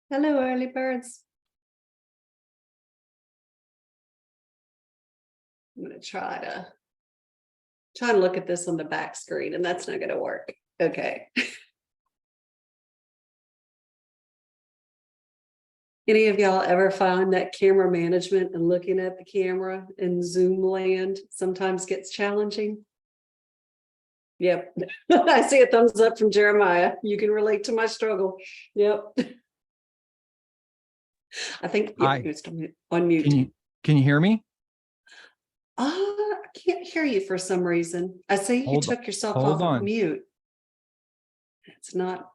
Hello, early birds. I'm going to try to look at this on the back screen, and that's not going to work. Okay. Any of y'all ever find that camera management and looking at the camera in Zoom land sometimes gets challenging? Yep. I see a thumbs up from Jeremiah. You can relate to my struggle. Yep. I think it's on mute. Can you hear me? I can't hear you for some reason. I see you took yourself off of mute. It's not.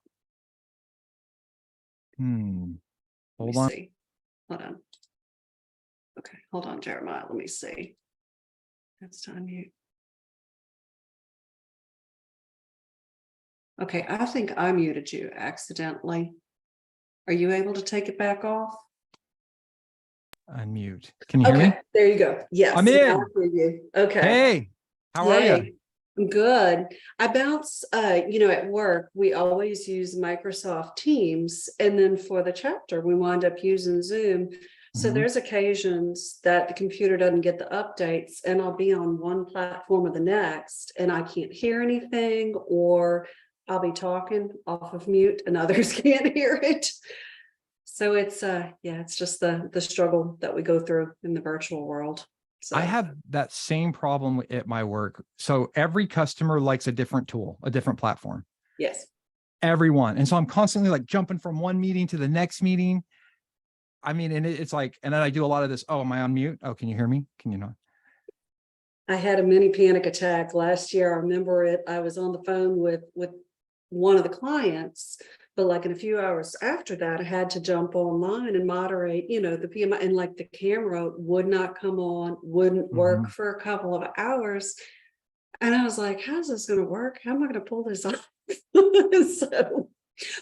Hold on. See. Hold on. Okay, hold on, Jeremiah. Let me see. That's to unmute. Okay, I think I muted you accidentally. Are you able to take it back off? Unmute. Can you hear me? There you go. Yes. I'm in. Okay. Hey, how are you? I'm good. I bounce, at work, we always use Microsoft Teams. And then for the chapter, we wind up using Zoom. So there's occasions that the computer doesn't get the updates and I'll be on one platform or the next and I can't hear anything, or I'll be talking off of mute and others can't hear it. So it's it's just the struggle that we go through in the virtual world. So I have that same problem at my work. So every customer likes a different tool, a different platform. Yes. Everyone. And so I'm constantly like jumping from one meeting to the next meeting. I mean, and it's like, and then I do a lot of this. Oh, am I on mute? Oh, can you hear me? Can you not? I had a mini panic attack last year. I remember it. I was on the phone with one of the clients, but like in a few hours after that, I had to jump online and moderate, the PMI, and like the camera would not come on, wouldn't work for a couple of hours. And I was like, how's this going to work? How am I going to pull this off?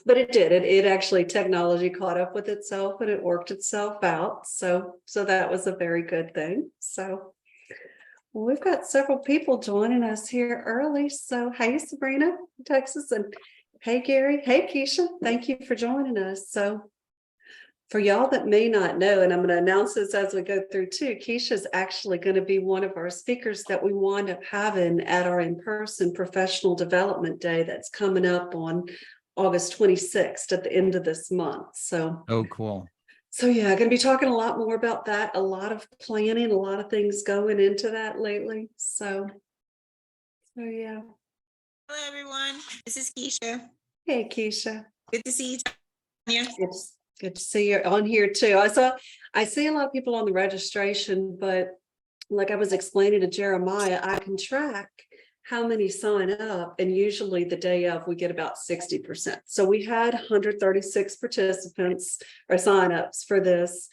But it did. It actually, technology caught up with itself and it worked itself out. So that was a very good thing. So well, we've got several people joining us here early. So hey, Sabrina, Texas, and hey, Gary. Hey, Keisha. Thank you for joining us. So for y'all that may not know, and I'm going to announce this as we go through too, Keisha is actually going to be one of our speakers that we wind up having at our in-person professional development day that's coming up on August 26th at the end of this month. So oh, cool. So yeah, going to be talking a lot more about that. A lot of planning, a lot of things going into that lately. So yeah. Hello, everyone. This is Keisha. Hey, Keisha. Good to see you, Tanya. It's good to see you on here too. I see a lot of people on the registration, but like I was explaining to Jeremiah, I can track how many sign up, and usually the day of we get about 60%. So we had 136 participants or signups for this,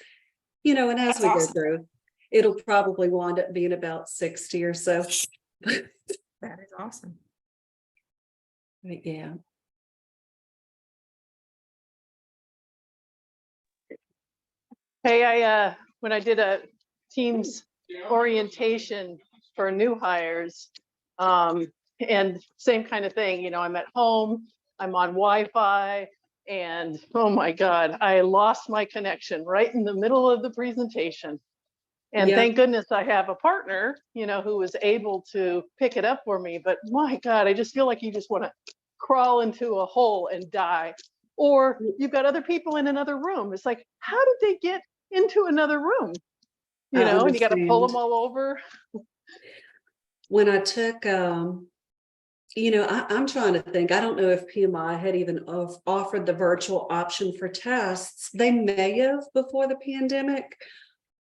and as we go through, it'll probably wind up being about 60 or so. That is awesome. But yeah. Hey, when I did a Teams orientation for new hires, and same kind of thing, I'm at home, I'm on Wi-Fi, and oh my God, I lost my connection right in the middle of the presentation. And thank goodness I have a partner, who was able to pick it up for me. But my God, I just feel like you just want to crawl into a hole and die. Or you've got other people in another room. It's like, how did they get into another room? And you got to pull them all over. When I took, I'm trying to think, I don't know if PMI had even offered the virtual option for tests. They may have before the pandemic,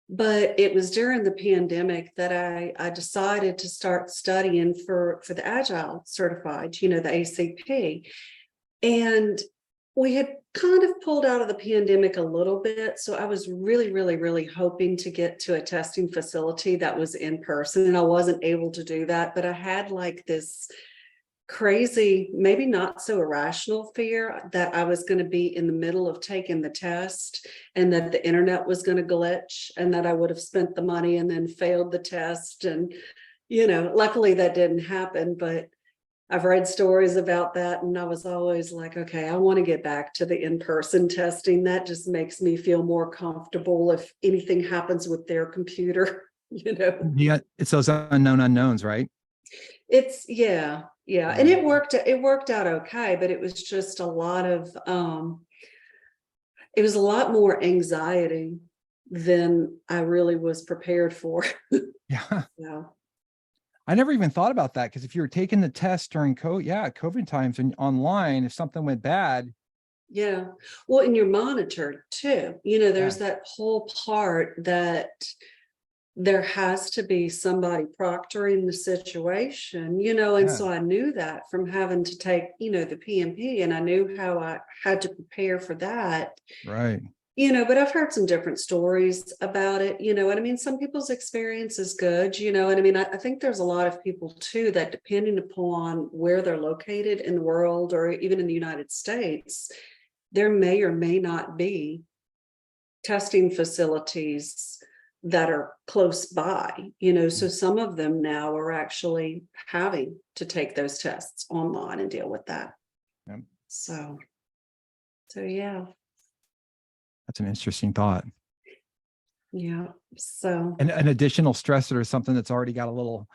but it was during the pandemic that I decided to start studying for the Agile certified, the ACP. And we had kind of pulled out of the pandemic a little bit. So I was really, really, really hoping to get to a testing facility that was in person. And I wasn't able to do that, but I had like this crazy, maybe not so irrational fear that I was going to be in the middle of taking the test and that the internet was going to glitch and that I would have spent the money and then failed the test. And, luckily that didn't happen, but I've read stories about that, and I was always like, okay, I want to get back to the in-person testing. That just makes me feel more comfortable if anything happens with their computer, Yeah, it's those unknown unknowns, right? It's yeah. And it worked out okay, but it was just a lot of it was a lot more anxiety than I really was prepared for. Yeah. Yeah. I never even thought about that, because if you were taking the test during COVID times and online, if something went bad. Yeah. Well, and you're monitored too. There's that whole part that there has to be somebody proctoring the situation, and so I knew that from having to take, the PMP, and I knew how I had to prepare for that. Right. But I've heard some different stories about it, and I mean, some people's experience is good, and I mean, I think there's a lot of people too that, depending upon where they're located in the world or even in the United States, there may or may not be testing facilities that are close by, so some of them now are actually having to take those tests online and deal with that. Yep. So yeah. That's an interesting thought. Yeah. So And an additional stressor is something that's already got a little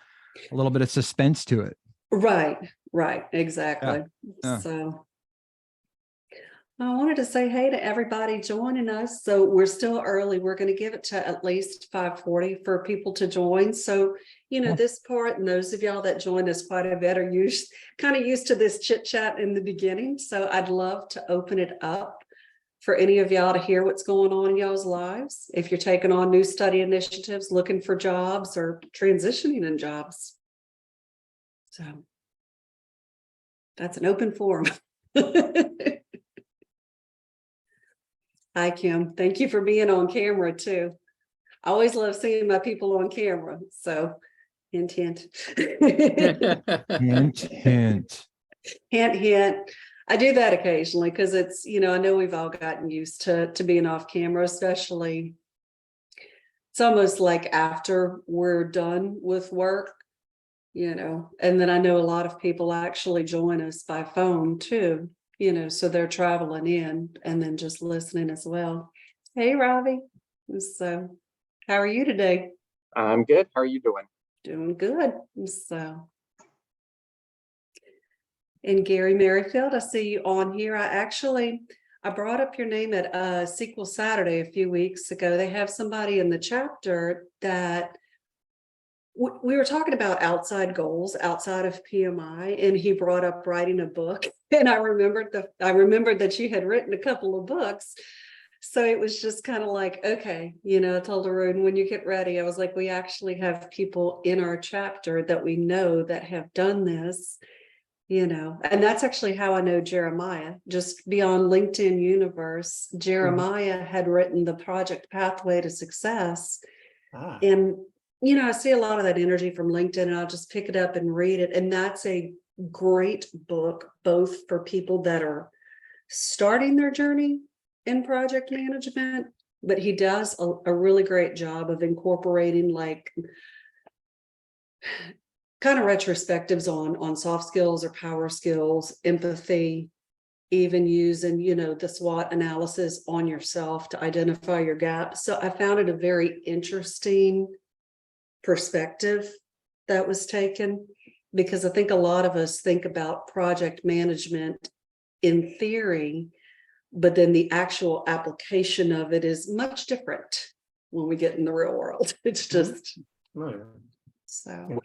bit of suspense to it. right, exactly. Yeah. So I wanted to say hey to everybody joining us. So we're still early. We're going to give it to at least 5:40 for people to join. So, Cool. this part, and those of y'all that joined us quite a bit are kind of used to this chit chat in the beginning. So I'd love to open it up for any of y'all to hear what's going on in y'all's lives. If you're taking on new study initiatives, looking for jobs, or transitioning in jobs. So that's an open forum. Hi, Kim. Thank you for being on camera too. I always love seeing my people on camera. So hint, hint. Hint, hint. Hint, hint. I do that occasionally because it's, I know we've all gotten used to being off camera, especially it's almost like after we're done with work, and then I know a lot of people actually join us by phone too. So they're traveling in and then just listening as well. Hey, Ravi. So, how are you today? I'm good. How are you doing? Doing good. So, and Gary Merrifield, I see you on here. I brought up your name at Sequel Saturday a few weeks ago. They have somebody in the chapter that we were talking about outside goals outside of PMI, and he brought up writing a book. And I remembered that you had written a couple of books. So it was just kind of like, okay, I told Arun, when you get ready, I was like, we actually have people in our chapter that we know that have done this, and that's actually how I know Jeremiah. Just beyond LinkedIn universe, Jeremiah had written the project Pathway to Success. And I see a lot of that energy from LinkedIn, and I'll just pick it up and read it. And that's a great book, both for people that are starting their journey in project management, but he does a really great job of incorporating like kind of retrospectives on soft skills or power skills, empathy, even using, the SWOT analysis on yourself to identify your gaps. So I found it a very interesting perspective that was taken, because I think a lot of us think about project management in theory, but then the actual application of it is much different when we get in the real world. It's just so.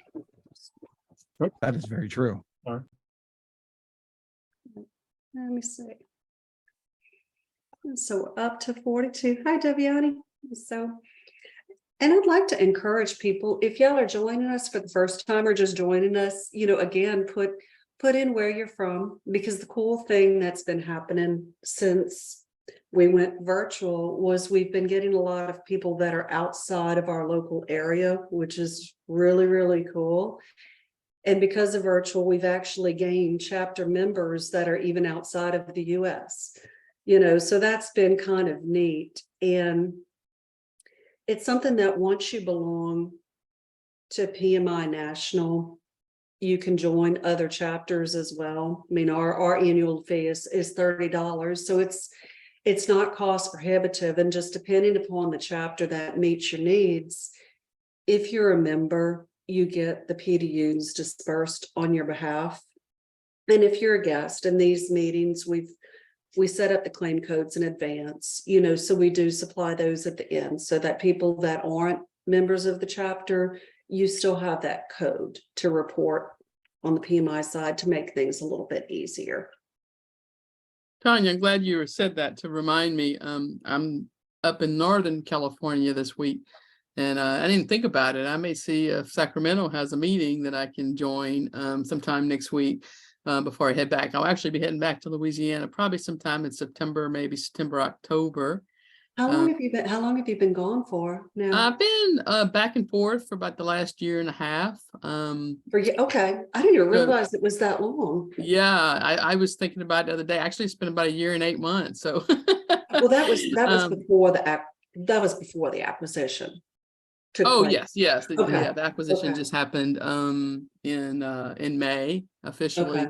That is very true. Let me see. So up to 42. Hi, Deviani. So, and I'd like to encourage people, if y'all are joining us for the first time or just joining us, again, put in where you're from, because the cool thing that's been happening since we went virtual was we've been getting a lot of people that are outside of our local area, which is really, really cool. And because of virtual, we've actually gained chapter members that are even outside of the US, so that's been kind of neat. And it's something that once you belong to PMI National, you can join other chapters as well. I mean, our annual fee is $30. So it's not cost prohibitive, and just depending upon the chapter that meets your needs. If you're a member, you get the PDUs dispersed on your behalf. And if you're a guest in these meetings, we set up the claim codes in advance, so we do supply those at the end so that people that aren't members of the chapter, you still have that code to report on the PMI side to make things a little bit easier. Tanya, I'm glad you said that to remind me. I'm up in Northern California this week, and I didn't think about it. I may see if Sacramento has a meeting that I can join sometime next week before I head back. I'll actually be heading back to Louisiana probably sometime in September, maybe September, October. How long have you been gone for now? I've been back and forth for about the last year and a half. Okay, I didn't even realize it was that long. Yeah, I was thinking about it the other day. Actually, it's been about 1 year and 8 months. So Well, that was before the acquisition took oh place. yes. Okay. Yeah, the acquisition Okay. just happened in May officially.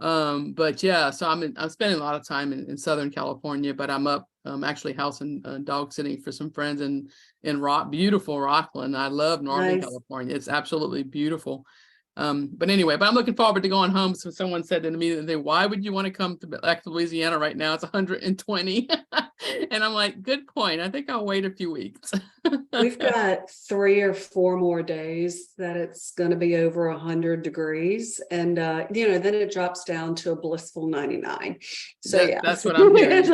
Okay. But yeah, so I'm spending a lot of time in Southern California, but I'm up actually house and dog sitting for some friends in beautiful Rockland. I love Northern Nice. California. It's absolutely beautiful. But anyway, I'm looking forward to going home. So someone said to me the other day, why would you want to come back to Louisiana right now? It's 120. And I'm like, good point. I think I'll wait a few weeks. We've got 3 or 4 more days that it's going to be over 100 degrees, and then it drops down to a blissful 99. So yeah, That's what I'm hearing.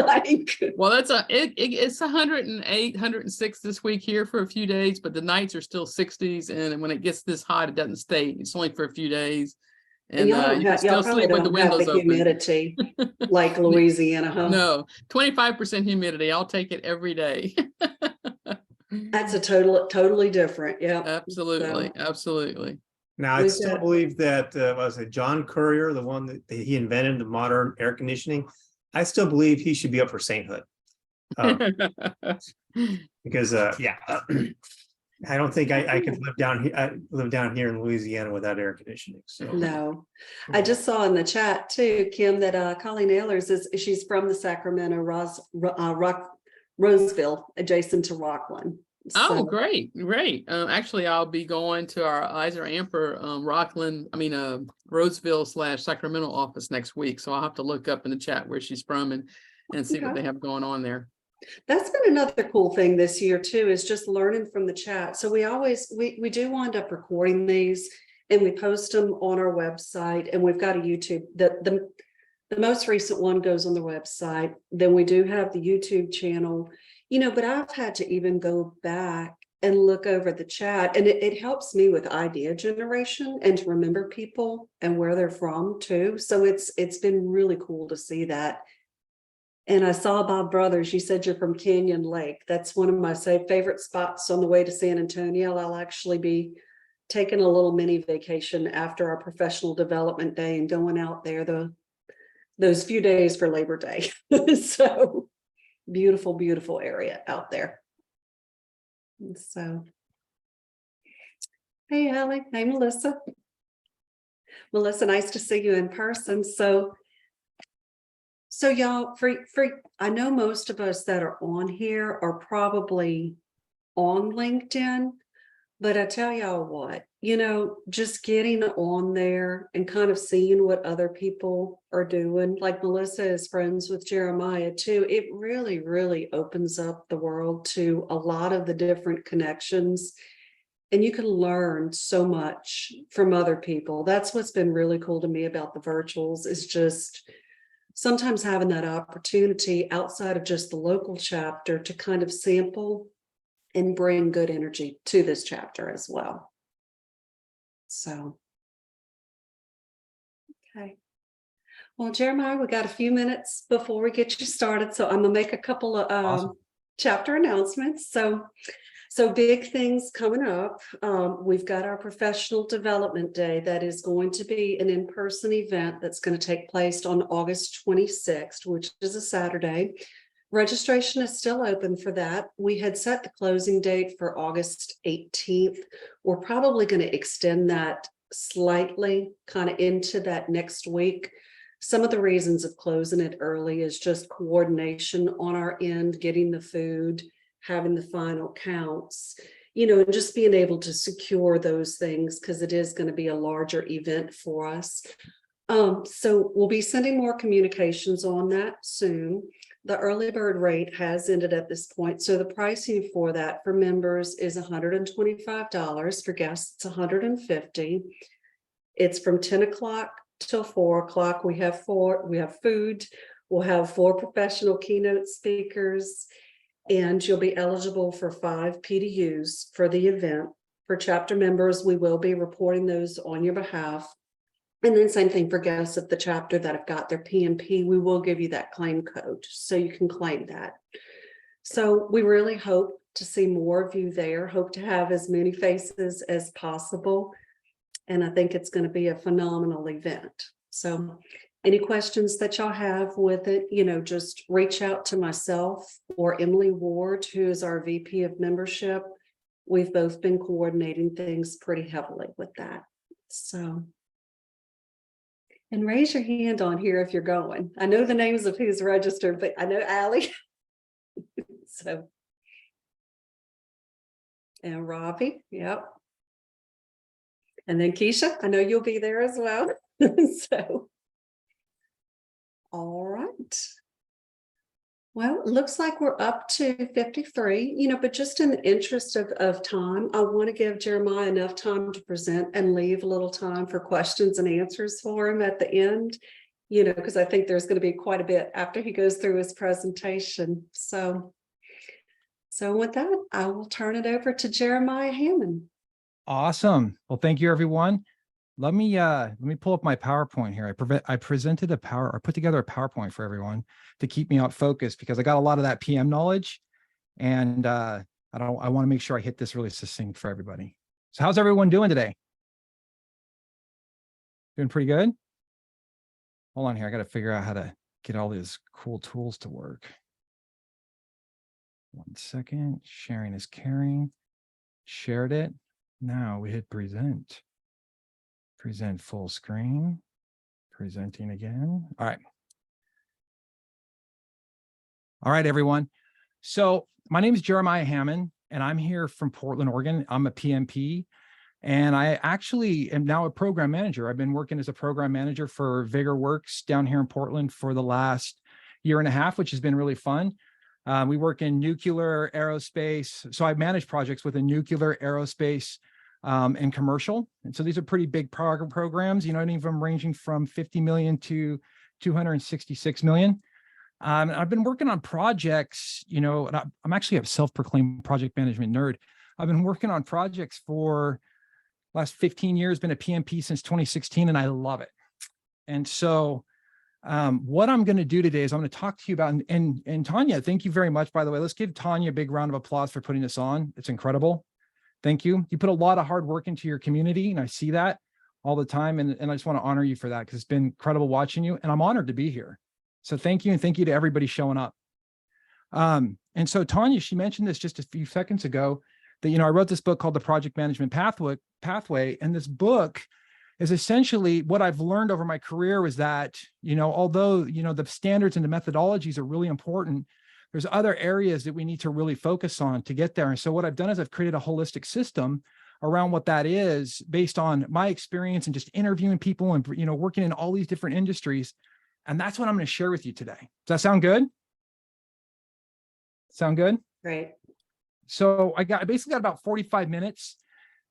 Well, it's 108, 106 this week here for a few days, but the nights are still 60s, and when it gets this hot, it doesn't stay. It's only for a few days, and you can still sleep with the windows open. Humidity like Louisiana, huh? No, 25% humidity. I'll take it every day. That's a totally different. Yeah, Absolutely, absolutely. Now, I still believe that was it John Courier, the one that he invented the modern air conditioning. I still believe he should be up for sainthood. Because I don't think I could live down here in Louisiana without air conditioning. So No, I just saw in the chat too, Kim, that Colleen Ehlers she's from the Sacramento Roseville, adjacent to Rockland. Oh, So, great. Actually, I'll be going to our Iser Amper Roseville / Sacramento office next week. So I'll have to look up in the chat where she's from and see what they have going on there. that's been another cool thing this year too, is just learning from the chat. So we do wind up recording these and we post them on our website, and we've got a YouTube. The most recent one goes on the website. Then we do have the YouTube channel, but I've had to even go back and look over the chat, and it helps me with idea generation and to remember people and where they're from too. So it's been really cool to see that. And I saw Bob Brothers, you said you're from Canyon Lake. That's one of my favorite spots on the way to San Antonio. I'll actually be taking a little mini vacation after our professional development day and going out there those few days for Labor Day. So beautiful, beautiful area out there. And so, hey, Allie. Hey, Melissa. Melissa, nice to see you in person. So y'all, I know most of us that are on here are probably on LinkedIn, but I tell y'all what, just getting on there and kind of seeing what other people are doing, like Melissa is friends with Jeremiah too, it really, really opens up the world to a lot of the different connections, and you can learn so much from other people. That's what's been really cool to me about the virtuals, is just sometimes having that opportunity outside of just the local chapter to kind of sample and bring good energy to this chapter as well. So, okay. Well, Jeremiah, we got a few minutes before we get you started, so I'm gonna make a couple of Awesome. chapter announcements. So big things coming up. We've got our professional development day. That is going to be an in-person event that's going to take place on August 26th, which is a Saturday. Registration is still open for that. We had set the closing date for August 18th. We're probably going to extend that slightly kind of into that next week. Some of the reasons of closing it early is just coordination on our end, getting the food, having the final counts, and just being able to secure those things because it is going to be a larger event for us. So we'll be sending more communications on that soon. The early bird rate has ended at this point. So the pricing for that for members is $125. For guests, it's $150. It's from 10 o'clock till 4 o'clock. We have food. We'll have 4 professional keynote speakers, and you'll be eligible for 5 PDUs for the event. For chapter members, we will be reporting those on your behalf. And then same thing for guests of the chapter that have got their PMP, we will give you that claim code so you can claim that. So we really hope to see more of you there, hope to have as many faces as possible. And I think it's going to be a phenomenal event. So any questions that y'all have with it, just reach out to myself or Emily Ward, who is our VP of membership. We've both been coordinating things pretty heavily with that. So. And raise your hand on here if you're going. I know the names of who's registered, but I know Allie. So. And Robbie, yep. And then Keisha, I know you'll be there as well. So. All right. Well, it looks like we're up to 53, but just in the interest of time, I want to give Jeremiah enough time to present and leave a little time for questions and answers for him at the end, because I think there's going to be quite a bit after he goes through his presentation. So with that, I will turn it over to Jeremiah Hammon. Awesome. Well, thank you, everyone. Let me pull up my PowerPoint here. I put together a PowerPoint for everyone to keep me out focused because I got a lot of that PM knowledge, and I want to make sure I hit this really succinct for everybody. So how's everyone doing today? Doing pretty good? Hold on here. I got to figure out how to get all these cool tools to work. 1 second. Sharing is caring. Shared it. Now we hit present. Present full screen, presenting again. All right, everyone. So my name is Jeremiah Hammon, and I'm here from Portland, Oregon. I'm a PMP, and I actually am now a program manager. I've been working as a program manager for Vigor Works down here in Portland for the last 1.5 years, which has been really fun. We work in nuclear, aerospace. So I manage projects within nuclear, aerospace, and commercial. And so these are pretty big programs, any of them ranging from 50 million to 266 million. I've been working on projects, and I'm actually a self-proclaimed project management nerd. I've been working on projects for last 15 years, been a PMP since 2016, and I love it. And so what I'm going to do today is I'm going to talk to you about, and Tanya, thank you very much, by the way. Let's give Tanya a big round of applause for putting this on. It's incredible. Thank you. You put a lot of hard work into your community, and I see that all the time. And I just want to honor you for that because it's been incredible watching you, and I'm honored to be here. So thank you. And thank you to everybody showing up. And so Tanya, she mentioned this just a few seconds ago that, I wrote this book called The Project Management Pathway. And this book is essentially what I've learned over my career was that, although, the standards and the methodologies are really important, there's other areas that we need to really focus on to get there. And so what I've done is I've created a holistic system around what that is based on my experience and just interviewing people and, working in all these different industries. And that's what I'm going to share with you today. Does that sound good? Sound good? Great. So I basically got about 45 minutes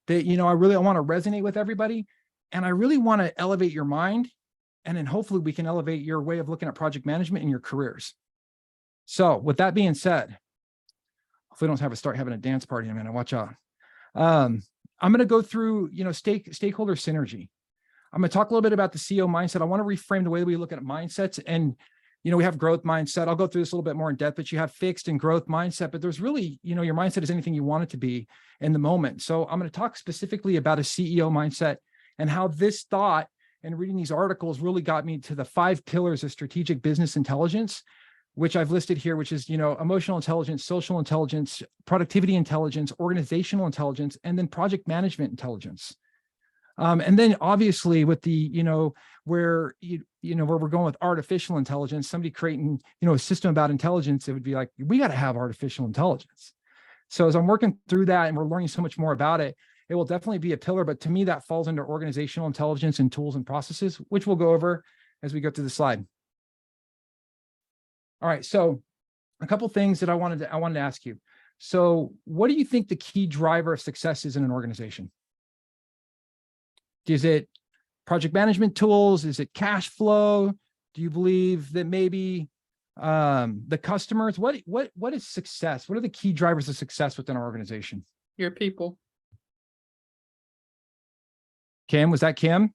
that, I want to resonate with everybody. And I really want to elevate your mind. And then hopefully we can elevate your way of looking at project management in your careers. So with that being said, hopefully we don't start having a dance party. I'm going to watch out. I'm going to go through, stakeholder synergy. I'm going to talk a little bit about the CEO mindset. I want to reframe the way we look at mindsets. And, we have growth mindset. I'll go through this a little bit more in depth, but you have fixed and growth mindset, but there's really, your mindset is anything you want it to be in the moment. So I'm going to talk specifically about a CEO mindset and how this thought and reading these articles really got me to the 5 pillars of strategic business intelligence, which I've listed here, which is, emotional intelligence, social intelligence, productivity intelligence, organizational intelligence, and then project management intelligence. And then obviously with the, where where we're going with artificial intelligence, somebody creating, a system about intelligence, it would be like, we got to have artificial intelligence. So as I'm working through that and we're learning so much more about it, it will definitely be a pillar. But to me, that falls under organizational intelligence and tools and processes, which we'll go over as we go through the slide. All right. So a couple things that I wanted to ask you. So what do you think the key driver of success is in an organization? Is it project management tools? Is it cash flow? Do you believe that maybe the customers? What is success? What are the key drivers of success within our organization? Your people. Kim, was that Kim?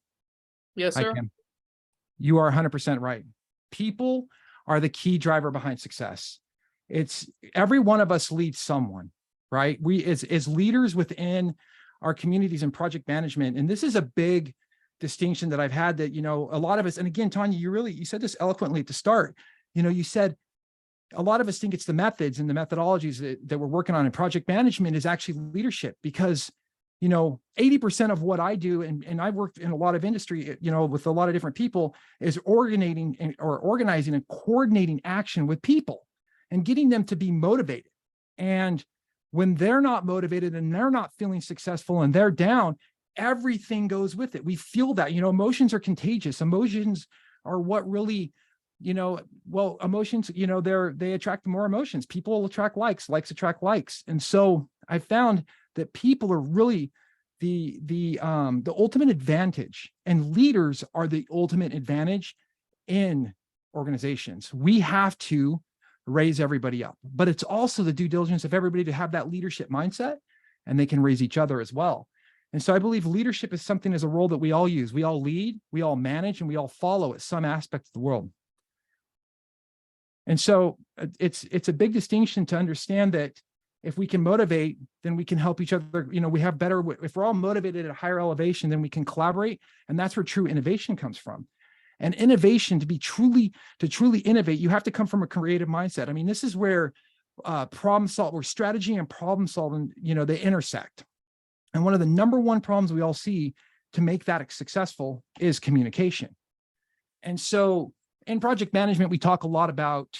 Yes, Hi, sir. Kim. You are 100% right. People are the key driver behind success. It's every one of us leads someone, right? We as leaders within our communities and project management. And this is a big distinction that I've had that, a lot of us, and again, Tanya, you said this eloquently at the start, you said a lot of us think it's the methods and the methodologies that we're working on in project management is actually leadership because, 80% of what I do, and I've worked in a lot of industry, with a lot of different people, is organizing and coordinating action with people and getting them to be motivated. And when they're not motivated and they're not feeling successful and they're down, everything goes with it. We feel that, emotions are contagious. Emotions are what really, emotions, they attract more emotions. People attract likes attract likes. And so I found that people are really the ultimate advantage, and leaders are the ultimate advantage in organizations. We have to raise everybody up, but it's also the due diligence of everybody to have that leadership mindset, and they can raise each other as well. And so I believe leadership is something as a role that we all use. We all lead, we all manage, and we all follow at some aspect of the world. And so it's a big distinction to understand that if we can motivate, then we can help each other. We have better, if we're all motivated at a higher elevation, then we can collaborate. And that's where true innovation comes from. And innovation, to truly innovate, you have to come from a creative mindset. I mean, this is where where strategy and problem solving, they intersect. And one of the number one problems we all see to make that successful is communication. And so in project management, we talk a lot about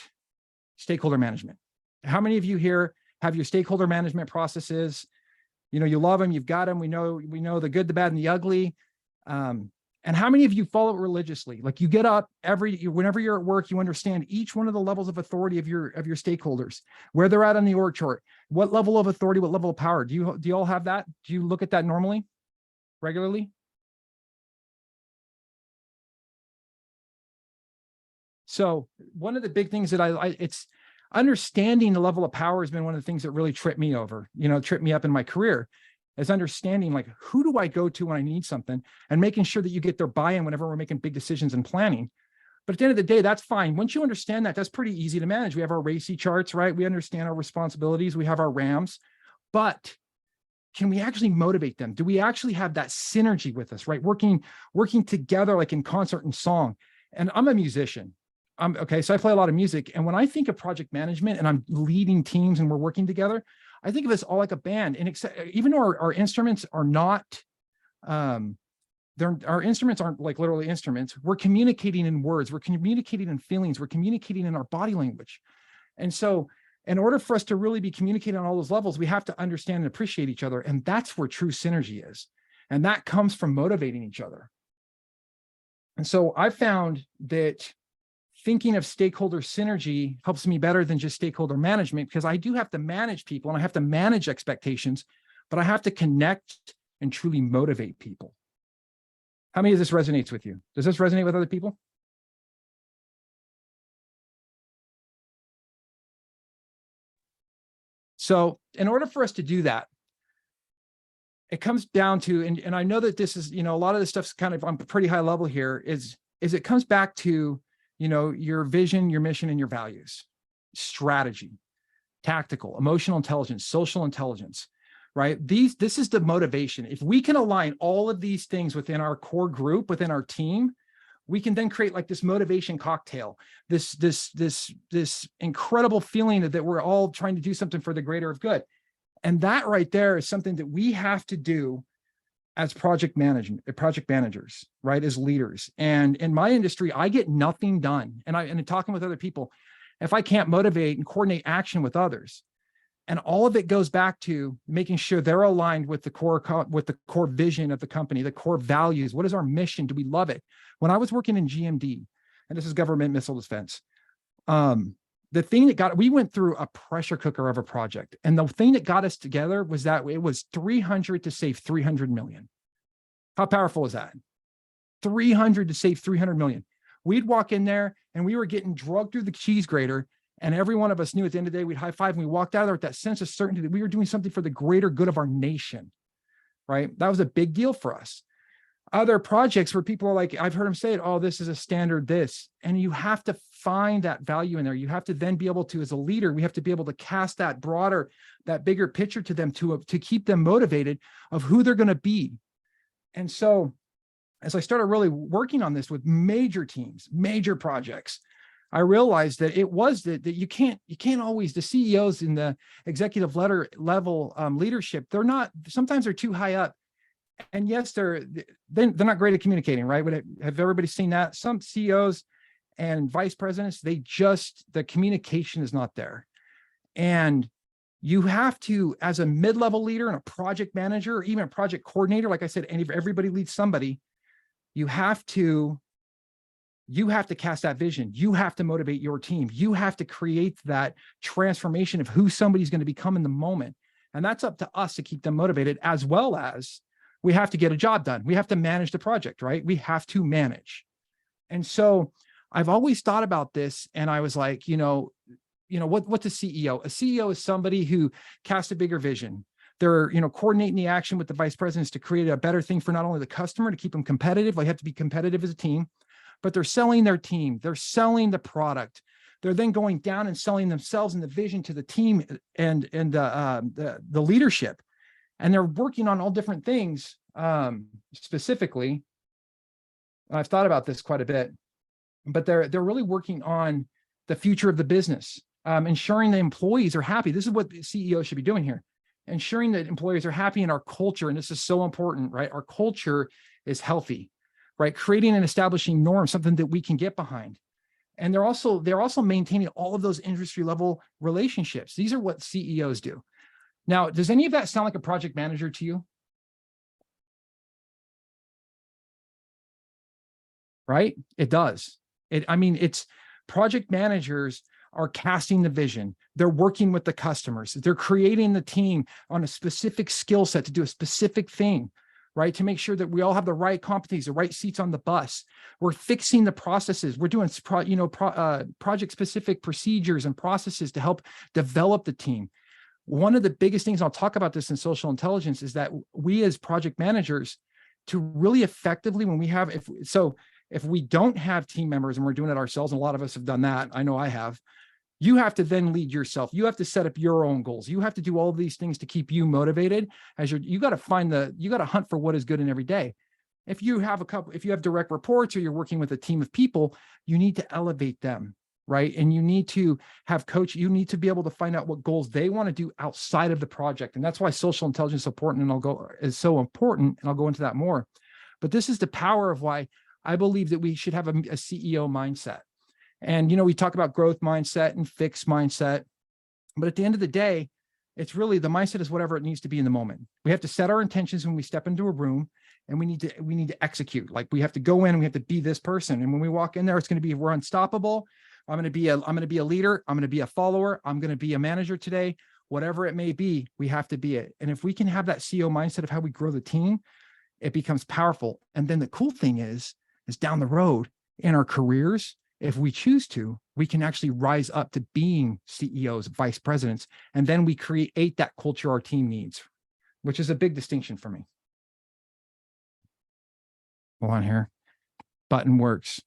stakeholder management. How many of you here have your stakeholder management processes? You love them, you've got them. We know the good, the bad, and the ugly. And how many of you follow it religiously? Like you get up whenever you're at work, you understand each one of the levels of authority of your stakeholders, where they're at on the org chart, what level of authority, what level of power. Do you all have that? Do you look at that normally, regularly? So one of the big things that it's understanding the level of power has been one of the things that really tripped me up in my career, is understanding like, who do I go to when I need something, and making sure that you get their buy-in whenever we're making big decisions and planning. But at the end of the day, that's fine. Once you understand that, that's pretty easy to manage. We have our RACI charts, right? We understand our responsibilities. We have our RAMs, but can we actually motivate them? Do we actually have that synergy with us, right? Working together, like in concert and song. And I'm a musician. So I play a lot of music. And when I think of project management and I'm leading teams and we're working together, I think of us all like a band. And even though our instruments are not, our instruments aren't like literally instruments, we're communicating in words, we're communicating in feelings, we're communicating in our body language. And so in order for us to really be communicating on all those levels, we have to understand and appreciate each other. And that's where true synergy is. And that comes from motivating each other. And so I found that thinking of stakeholder synergy helps me better than just stakeholder management, because I do have to manage people and I have to manage expectations, but I have to connect and truly motivate people. How many of this resonates with you? Does this resonate with other people? So in order for us to do that, it comes down to, and I know that this is, a lot of this stuff's kind of on a pretty high level here, is it comes back to, your vision, your mission, and your values, strategy, tactical, emotional intelligence, social intelligence, right? This is the motivation. If we can align all of these things within our core group, within our team, we can then create like this motivation cocktail, this incredible feeling that we're all trying to do something for the greater of good. And that right there is something that we have to do as project managers, right? As leaders. And in my industry, I get nothing done. And talking with other people, if I can't motivate and coordinate action with others, and all of it goes back to making sure they're aligned with the core vision of the company, the core values. What is our mission? Do we love it? When I was working in GMD, and this is government missile defense, the thing that we went through a pressure cooker of a project. And the thing that got us together was that it was 300 to save 300 million. How powerful is that? 300 to save 300 million. We'd walk in there and we were getting drugged through the cheese grater. And every one of us knew at the end of the day, we'd high five and we walked out of there with that sense of certainty that we were doing something for the greater good of our nation, right? That was a big deal for us. Other projects where people are like, I've heard them say it, oh, this is a standard this, and you have to find that value in there. You have to then be able to, as a leader, we have to be able to cast that broader, that bigger picture to them to keep them motivated of who they're going to be. And so as I started really working on this with major teams, major projects, I realized that it was that you can't always, the CEOs in the executive level leadership, sometimes they're too high up. And yes, they're not great at communicating, right? Have everybody seen that? Some CEOs and vice presidents, the communication is not there. And you have to, as a mid-level leader and a project manager, or even a project coordinator, like I said, everybody leads somebody, you have to cast that vision. You have to motivate your team. You have to create that transformation of who somebody's going to become in the moment. And that's up to us to keep them motivated, as well as we have to get a job done. We have to manage the project, right? We have to manage. And so I've always thought about this, and I was like, what's a CEO? A CEO is somebody who casts a bigger vision. They're, coordinating the action with the vice presidents to create a better thing for not only the customer, to keep them competitive. They have to be competitive as a team, but they're selling their team. They're selling the product. They're then going down and selling themselves and the vision to the team and the leadership. And they're working on all different things. Specifically, I've thought about this quite a bit, but they're really working on the future of the business, ensuring the employees are happy. This is what the CEO should be doing here, ensuring that employees are happy in our culture. And this is so important, right? Our culture is healthy, right? Creating and establishing norms, something that we can get behind. And they're also maintaining all of those industry level relationships. These are what CEOs do. Now, does any of that sound like a project manager to you? Right? It does. It's project managers are casting the vision. They're working with the customers. They're creating the team on a specific skill set to do a specific thing, right? To make sure that we all have the right competencies, the right seats on the bus. We're fixing the processes. We're doing, project-specific procedures and processes to help develop the team. One of the biggest things, I'll talk about this in social intelligence, is that we as project managers, to really effectively, if we don't have team members and we're doing it ourselves, and a lot of us have done that, I know I have, you have to then lead yourself. You have to set up your own goals. You have to do all of these things to keep you motivated. You got to hunt for what is good in every day. If you have direct reports or you're working with a team of people, you need to elevate them, right? And you need to have you need to be able to find out what goals they want to do outside of the project. And that's why social intelligence is important, is so important. And I'll go into that more. But this is the power of why I believe that we should have a CEO mindset. And, we talk about growth mindset and fixed mindset, but at the end of the day, it's really the mindset is whatever it needs to be in the moment. We have to set our intentions when we step into a room, and we need to execute. Like, we have to go in and we have to be this person. And when we walk in there, it's going to be, we're unstoppable. I'm going to be a leader. I'm going to be a follower. I'm going to be a manager today, whatever it may be, we have to be it. And if we can have that CEO mindset of how we grow the team, it becomes powerful. And then the cool thing is down the road in our careers, if we choose to, we can actually rise up to being CEOs, vice presidents, and then we create that culture our team needs, which is a big distinction for me. Hold on here. Button works.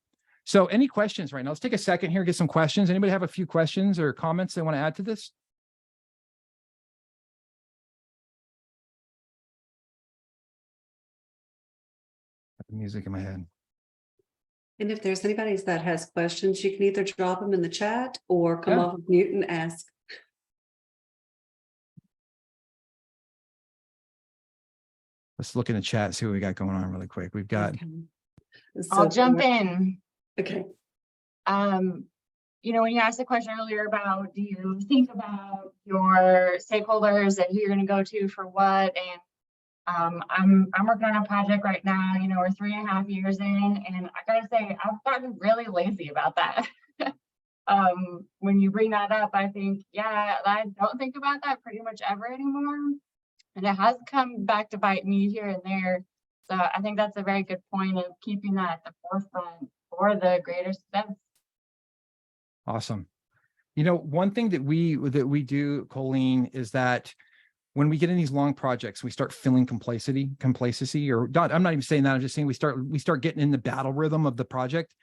So any questions right now? Let's take a second here, get some questions. Anybody have a few questions or comments they want to add to this? I have the music in my head. And if there's anybody that has questions, you can either drop them in the chat or come off of mute and ask. Let's look in the chat, see what we got going on really quick. We've got, Okay. I'll So- jump in. Okay. You know, when you asked the question earlier about, do you think about your stakeholders and who you're going to go to for what? And I'm working on a project right now, you know, we're 3.5 years in, and I gotta say, I've gotten really lazy about that. When you bring that up, I think, yeah, I don't think about that pretty much ever anymore. And it has come back to bite me here and there. So I think that's a very good point of keeping that at the forefront for the greater success. awesome. You know, one thing that we do, Colleen, is that when we get in these long projects, we start feeling complacency, or not, I'm not even saying that, I'm just saying we start getting in the battle rhythm of the project.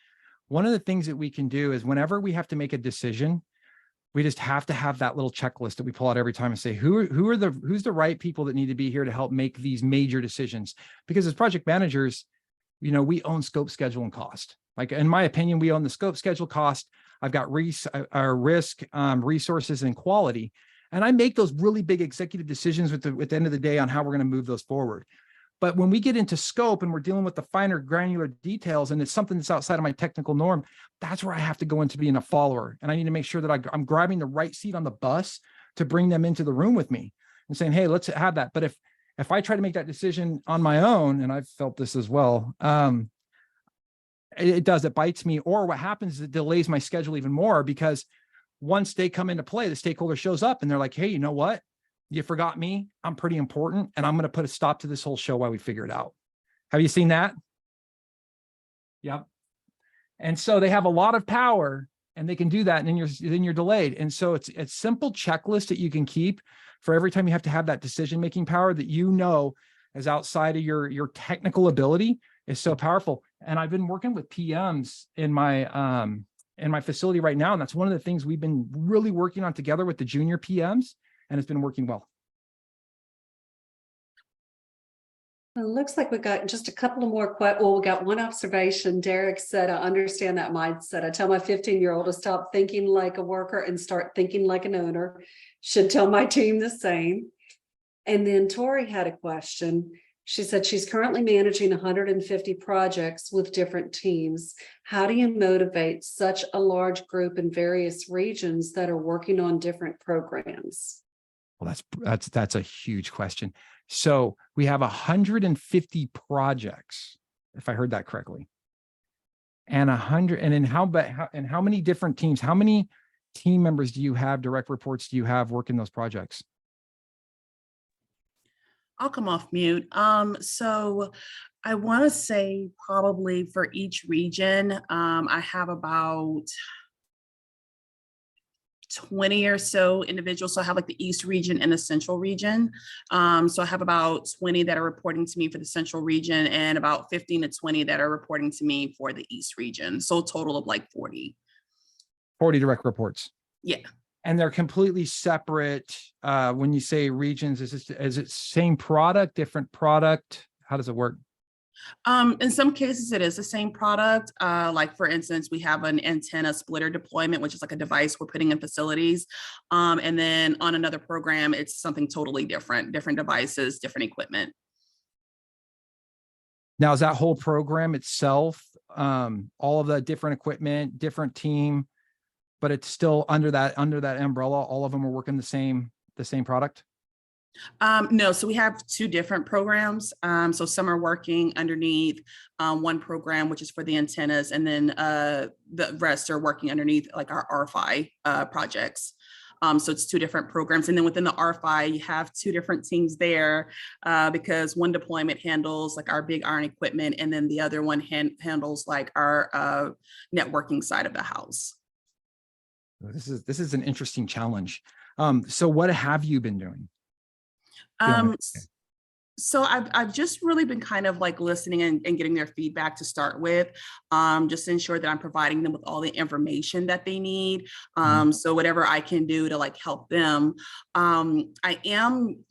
One of the things that we can do is whenever we have to make a decision, we just have to have that little checklist that we pull out every time and say, who's the right people that need to be here to help make these major decisions? Because as project managers, you know, we own scope, schedule, and cost. Like, in my opinion, we own the scope, schedule, cost. I've got risk, resources, and quality. And I make those really big executive decisions at the end of the day on how we're going to move those forward. But when we get into scope and we're dealing with the finer granular details, and it's something that's outside of my technical norm, that's where I have to go into being a follower. And I need to make sure that I'm grabbing the right seat on the bus to bring them into the room with me and saying, hey, let's have that. But if I try to make that decision on my own, and I've felt this as well, it bites me. Or what happens is it delays my schedule even more, because once they come into play, the stakeholder shows up and they're like, hey, you know what? You forgot me. I'm pretty important. And I'm going to put a stop to this whole show while we figure it out. Have you seen that? Yep. And so they have a lot of power and they can do that. And then you're delayed. And so it's a simple checklist that you can keep for every time you have to have that decision-making power that, you know, is outside of your technical ability, is so powerful. And I've been working with PMs in my facility right now. And that's one of the things we've been really working on together with the junior PMs, and it's been working well. It looks like we've got just a couple of more we got one observation. Derek said, I understand that mindset. I tell my 15-year-old to stop thinking like a worker and start thinking like an owner. Should tell my team the same. And then Tori had a question. She said she's currently managing 150 projects with different teams. How do you motivate such a large group in various regions that are working on different programs? Well, that's a huge question. So we have 150 projects, if I heard that correctly, and 100. And in how many different teams? How many team members do you have? Direct reports do you have working those projects? I'll come off mute. So I want to say probably for each region, I have about 20 or so individuals. So I have like the East region and the Central region. So I have about 20 that are reporting to me for the Central region and about 15 to 20 that are reporting to me for the East region. So a total of like 40. 40 direct reports. Yeah. And they're completely separate. When you say regions, is it same product, different product? How does it work? In some cases, it is the same product. Like for instance, we have an antenna splitter deployment, which is like a device we're putting in facilities. And then on another program, it's something totally different devices, different equipment. Now, is that whole program itself, all of the different equipment, different team, but it's still under that umbrella, all of them are working the same product? No, so we have two different programs. So some are working underneath one program, which is for the antennas, and then the rest are working underneath like our RFI projects. So it's two different programs. And then within the RFI, you have two different teams there because one deployment handles like our big iron equipment, and then the other one handles like our networking side of the house. This is an interesting challenge. So what have you been doing? So I've just really been kind of like listening and getting their feedback to start with, just to ensure that I'm providing them with all the information that they need. So whatever I can do to like help them. I am,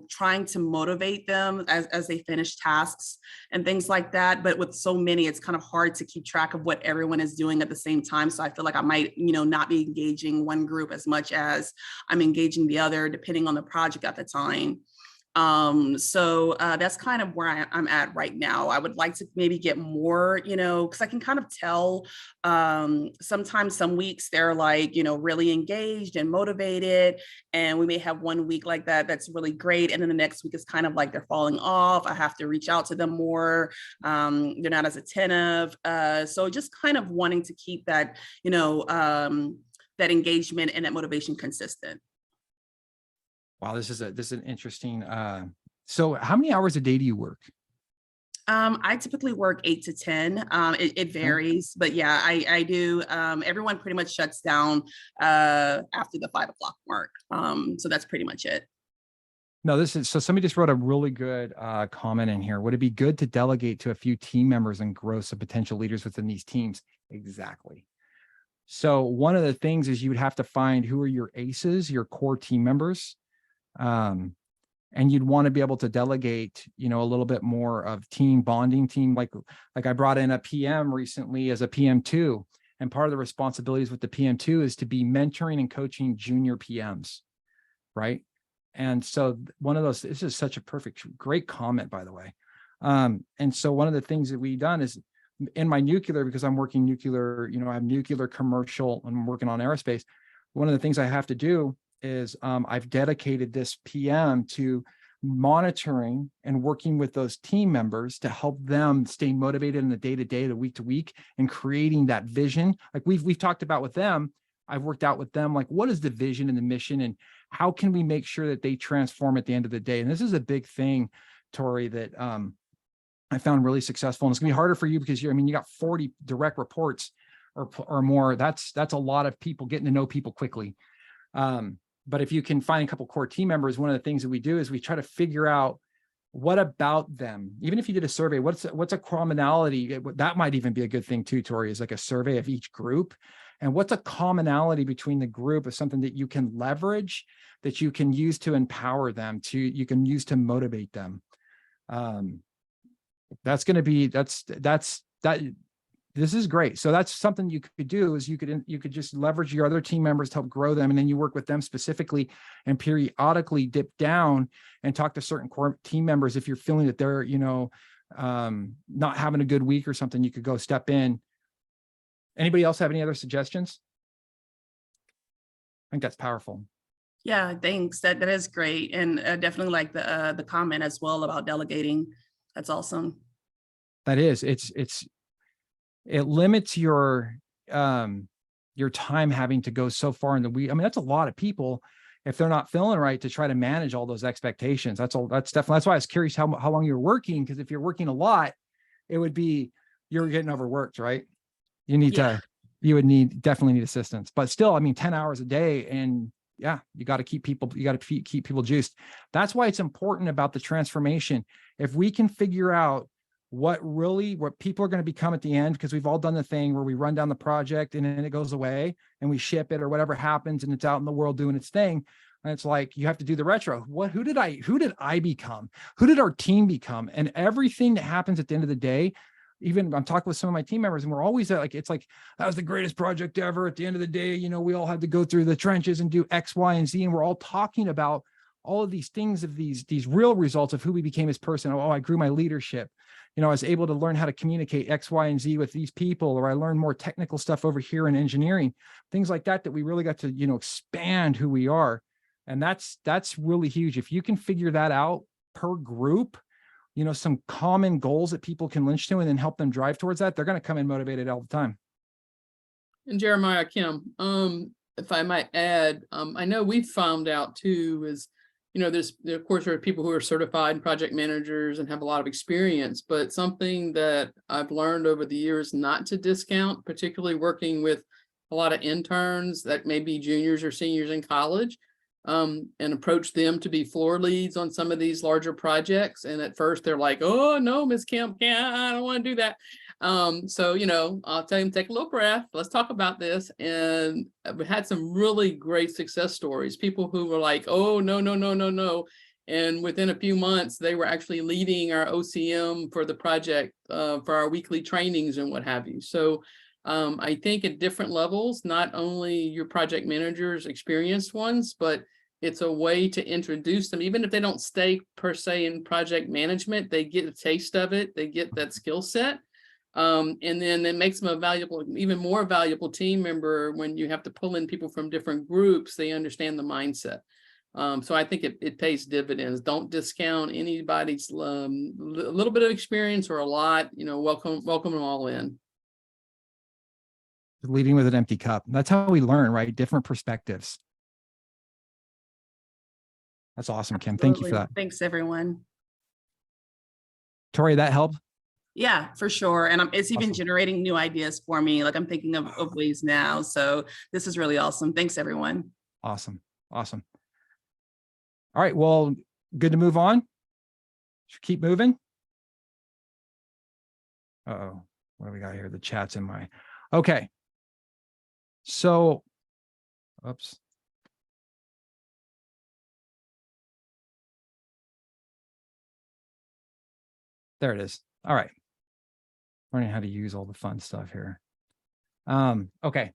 trying to motivate them as they finish tasks and things like that. But with so many, it's kind of hard to keep track of what everyone is doing at the same time. So I feel like I might, not be engaging one group as much as I'm engaging the other, depending on the project at the time. So that's kind of where I'm at right now. I would like to maybe get more, because I can kind of tell sometimes some weeks they're like, really engaged and motivated. And we may have one week like that that's really great. And then the next week is kind of like they're falling off. I have to reach out to them more. They're not as attentive. So just kind of wanting to keep that, that engagement and that motivation consistent. Wow, this is an interesting. So how many hours a day do you work? I typically work 8 to 10. It varies, but yeah, I do. Everyone pretty much shuts down after the 5 o'clock mark. So that's pretty much it. No, so somebody just wrote a really good comment in here. Would it be good to delegate to a few team members and grow some potential leaders within these teams? Exactly. So one of the things is you would have to find who are your aces, your core team members. And you'd want to be able to delegate, a little bit more of team bonding, like I brought in a PM recently as a PM2, and part of the responsibilities with the PM2 is to be mentoring and coaching junior PMs, right? And so one of those, this is such a great comment, by the way. And so one of the things that we've done is in my nuclear, because I'm working nuclear, I have nuclear commercial, I'm working on aerospace. One of the things I have to do is I've dedicated this PM to monitoring and working with those team members to help them stay motivated in the day-to-day, the week-to-week, and creating that vision. Like we've talked about with them, I've worked out with them, like what is the vision and the mission and how can we make sure that they transform at the end of the day? And this is a big thing, Tori, that I found really successful. And it's gonna be harder for you because you got 40 direct reports or more. That's a lot of people getting to know people quickly. But if you can find a couple core team members, one of the things that we do is we try to figure out what about them, even if you did a survey, what's a commonality. That might even be a good thing too, Tori, is like a survey of each group. And what's a commonality between the group of something that you can leverage, that you can use to empower them, you can use to motivate them. That's going to be, this is great. So that's something you could do is you could just leverage your other team members to help grow them. And then you work with them specifically and periodically dip down and talk to certain core team members. If you're feeling that they're, not having a good week or something, you could go step in. Anybody else have any other suggestions? I think that's powerful. Yeah, thanks. That is great. And definitely like the comment as well about delegating. That's awesome. That is, it limits your time having to go so far in the week. That's a lot of people if they're not feeling right to try to manage all those expectations. That's why I was curious how long you're working, because if you're working a lot, it would be you're getting overworked, right? You need you would definitely need assistance, but still, 10 hours a day, and yeah, you got to keep people juiced. That's why it's important about the transformation. If we can figure out what people are going to become at the end, because we've all done the thing where we run down the project and then it goes away and we ship it or whatever happens and it's out in the world doing its thing. And it's like, you have to do the retro. Who did I become? Who did our team become? And everything that happens at the end of the day, even I'm talking with some of my team members and we're always it's like, that was the greatest project ever. At the end of the day, we all had to go through the trenches and do X, Y, and Z. And we're all talking about all of these things of these real results of who we became as person. Oh, I grew my leadership. I was able to learn how to communicate X, Y, and Z with these people, or I learned more technical stuff over here in engineering, things like that we really got to, expand who we are. And that's really huge. If you can figure that out per group, some common goals that people can lynch to and then help them drive towards that, they're going to come in motivated all the time. And Jeremiah, Kim, if I might add, I know we've found out too is, of course, there are people who are certified project managers and have a lot of experience, but something that I've learned over the years not to discount, particularly working with a lot of interns that may be juniors or seniors in college, and approach them to be floor leads on some of these larger projects. And at first they're like, oh no, Ms. Kim, I don't want to do that. So, I'll tell them, take a little breath, let's talk about this. And we had some really great success stories, people who were like, oh, no. And within a few months, they were actually leading our OCM for the project, for our weekly trainings and what have you. So I think at different levels, not only your project managers, experienced ones, but It's a way to introduce them, even if they don't stay per se in project management, they get a taste of it, they get that skill set. And then it makes them a valuable, even more valuable team member when you have to pull in people from different groups, they understand the mindset. So I think it pays dividends. Don't discount anybody's little bit of experience or a lot, welcome them all in. Leading with an empty cup. That's how we learn, right? Different perspectives. That's awesome, Kim. Thank you for Absolutely. that. Thanks, everyone. Tori, that helped? Yeah, for sure. And it's even Awesome. generating new ideas for me. Like I'm thinking of ways now. So this is really awesome. Thanks, everyone. Awesome. Awesome. All right. Well, good to move on. Should keep moving. Uh-oh. What do we got here? The chat's in my, okay. So, oops. There it is. All right. Learning how to use all the fun stuff here. Okay.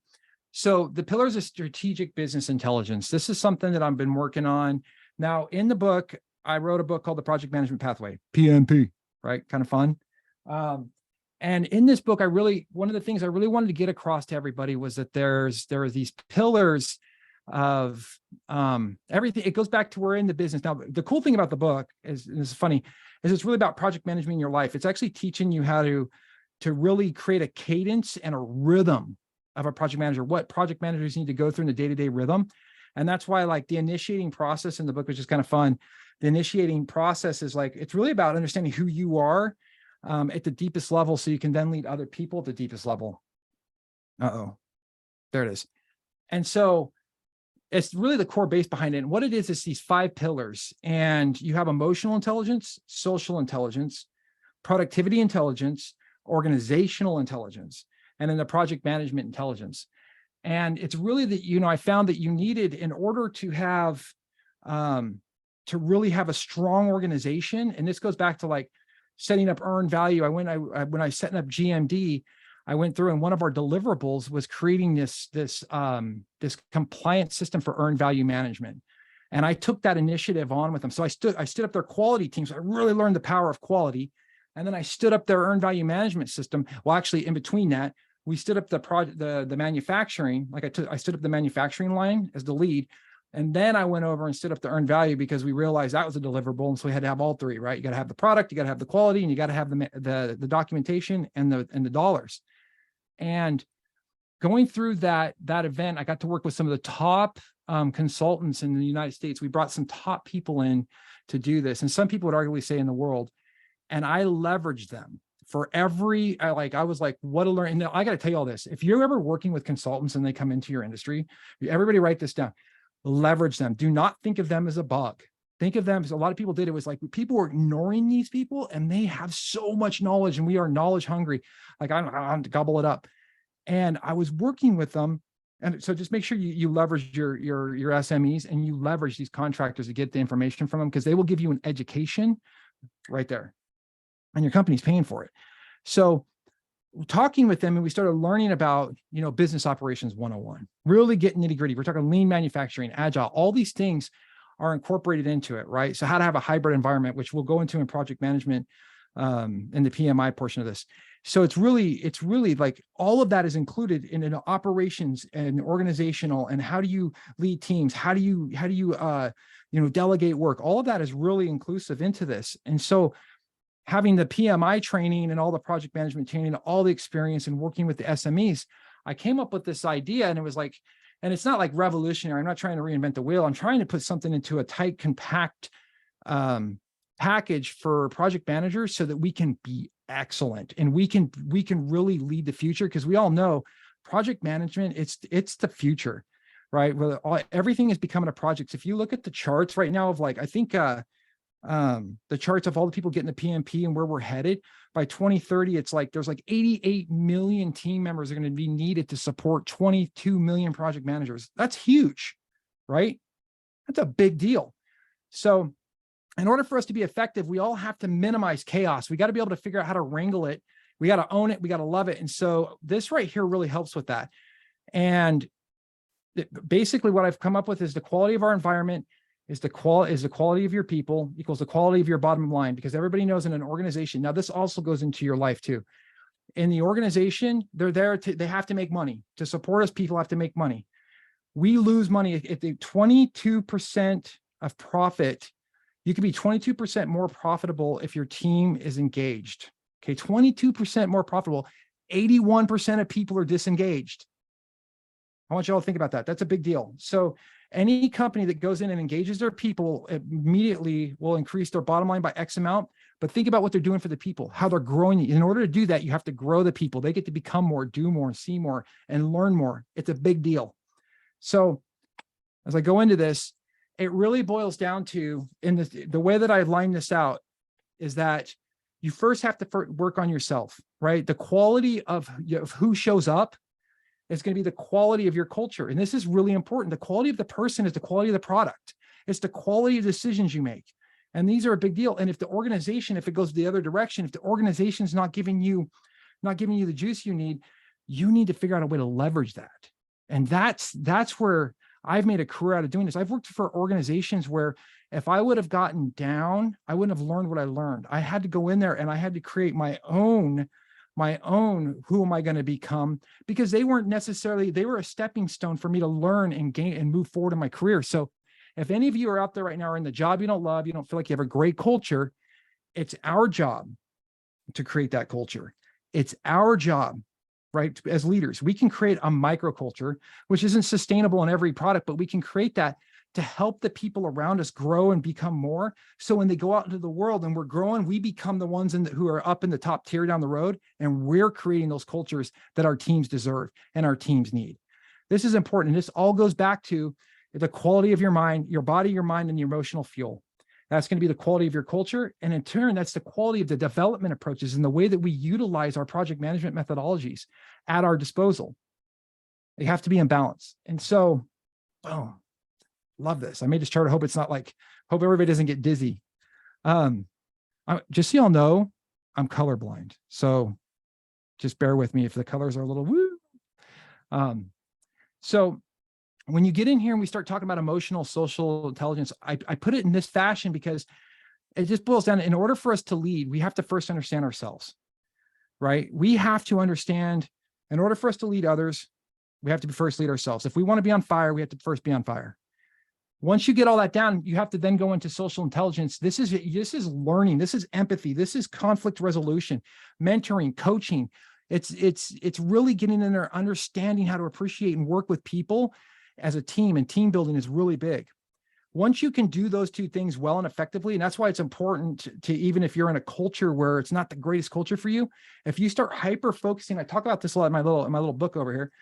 So the pillars of strategic business intelligence. This is something that I've been working on. Now in the book, I wrote a book called The Project Management Pathway, PMP, right? Kind of fun. And in this book, one of the things I really wanted to get across to everybody was that there are these pillars of everything. It goes back to we're in the business. Now, the cool thing about the book is funny, is it's really about project management in your life. It's actually teaching you how to really create a cadence and a rhythm of a project manager, what project managers need to go through in the day-to-day rhythm. And that's why like the initiating process in the book, which is kind of fun. The initiating process is like, it's really about understanding who you are at the deepest level, so you can then lead other people at the deepest level. Uh-oh, there it is. And so it's really the core base behind it. And what it is these 5 pillars, and you have emotional intelligence, social intelligence, productivity intelligence, organizational intelligence, and then the project management intelligence. And it's really that, I found that you needed, in order to have, to really have a strong organization, and this goes back to like setting up earned value. When I was setting up GMD, I went through, and one of our deliverables was creating this compliance system for earned value management. And I took that initiative on with them. So I stood up their quality teams. I really learned the power of quality. And then I stood up their earned value management system. Well, actually in between that, we stood up the manufacturing. Like I stood up the manufacturing line as the lead. And then I went over and stood up the earned value, because we realized that was a deliverable. And so we had to have all 3, right? You got to have the product, you got to have the quality, and you got to have the documentation and the dollars. And going through that event, I got to work with some of the top consultants in the United States. We brought some top people in to do this. And some people would arguably say in the world, and I leveraged them for I was like, what a learn. And I got to tell you all this. If you're ever working with consultants and they come into your industry, everybody write this down, leverage them. Do not think of them as a bug. Think of them as, a lot of people did. It was like people were ignoring these people, and they have so much knowledge, and we are knowledge hungry. Like I'm to gobble it up. And I was working with them. And so just make sure you leverage your SMEs, and you leverage these contractors to get the information from them, because they will give you an education right there, and your company's paying for it. So talking with them, and we started learning about, business operations 101, really getting nitty gritty. We're talking lean manufacturing, agile, all these things are incorporated into it, right? So how to have a hybrid environment, which we'll go into in project management in the PMI portion of this. So it's really like all of that is included in an operations and organizational, and how do you lead teams? How do you delegate work? All of that is really inclusive into this. And so having the PMI training and all the project management training, all the experience in working with the SMEs, I came up with this idea, and it was like, and it's not like revolutionary. I'm not trying to reinvent the wheel. I'm trying to put something into a tight, compact package for project managers, so that we can be excellent, and we can really lead the future, because we all know project management, it's the future, right? Everything is becoming a project. If you look at the charts right now of like, I think the charts of all the people getting the PMP and where we're headed by 2030, it's like there's like 88 million team members are going to be needed to support 22 million project managers. That's huge, right? That's a big deal. So in order for us to be effective, we all have to minimize chaos. We got to be able to figure out how to wrangle it. We got to own it. We got to love it. And so this right here really helps with that. And basically what I've come up with is the quality of our environment, is the quality of your people equals the quality of your bottom line, because everybody knows in an organization, now this also goes into your life too. In the organization, they have to make money. To support us, people have to make money. We lose money if the 22% of profit, you can be 22% more profitable if your team is engaged. Okay, 22% more profitable. 81% of people are disengaged. I want you all to think about that. That's a big deal. So any company that goes in and engages their people immediately will increase their bottom line by X amount. But think about what they're doing for the people, how they're growing. In order to do that, you have to grow the people. They get to become more, do more, see more, and learn more. It's a big deal. So as I go into this, it really boils down to, in the way that I line this out, is that you first have to work on yourself, right? The quality of who shows up is going to be the quality of your culture. And this is really important. The quality of the person is the quality of the product. It's the quality of decisions you make. And these are a big deal. And if the organization, if it goes the other direction, if the organization is not giving you the juice you need to figure out a way to leverage that. And that's where I've made a career out of doing this. I've worked for organizations where if I would have gotten down, I wouldn't have learned what I learned. I had to go in there and I had to create my own, who am I going to become? Because they weren't necessarily, they were a stepping stone for me to learn and gain and move forward in my career. So if any of you are out there right now are in the job you don't love, you don't feel like you have a great culture, it's our job to create that culture. It's our job, right? As leaders, we can create a microculture, which isn't sustainable in every product, but we can create that to help the people around us grow and become more. So when they go out into the world and we're growing, we become the ones who are up in the top tier down the road, and we're creating those cultures that our teams deserve and our teams need. This is important. And this all goes back to the quality of your mind, your body, your mind, and your emotional fuel. That's going to be the quality of your culture. And in turn, that's the quality of the development approaches and the way that we utilize our project management methodologies at our disposal. They have to be in balance. And so, boom, love this. I made this chart. I hope it's not like, hope everybody doesn't get dizzy. Just so y'all know, I'm colorblind. So just bear with me if the colors are a little woo. So when you get in here and we start talking about emotional, social intelligence, I put it in this fashion because it just boils down to, in order for us to lead, we have to first understand ourselves, right? We have to understand, in order for us to lead others, we have to first lead ourselves. If we want to be on fire, we have to first be on fire. Once you get all that down, you have to then go into social intelligence. This is learning. This is empathy. This is conflict resolution, mentoring, coaching. It's really getting in there, understanding how to appreciate and work with people as a team, and team building is really big. Once you can do those two things well and effectively, and that's why it's important to, even if you're in a culture where it's not the greatest culture for you, if you start hyper focusing, I talk about this a lot in my little book over here.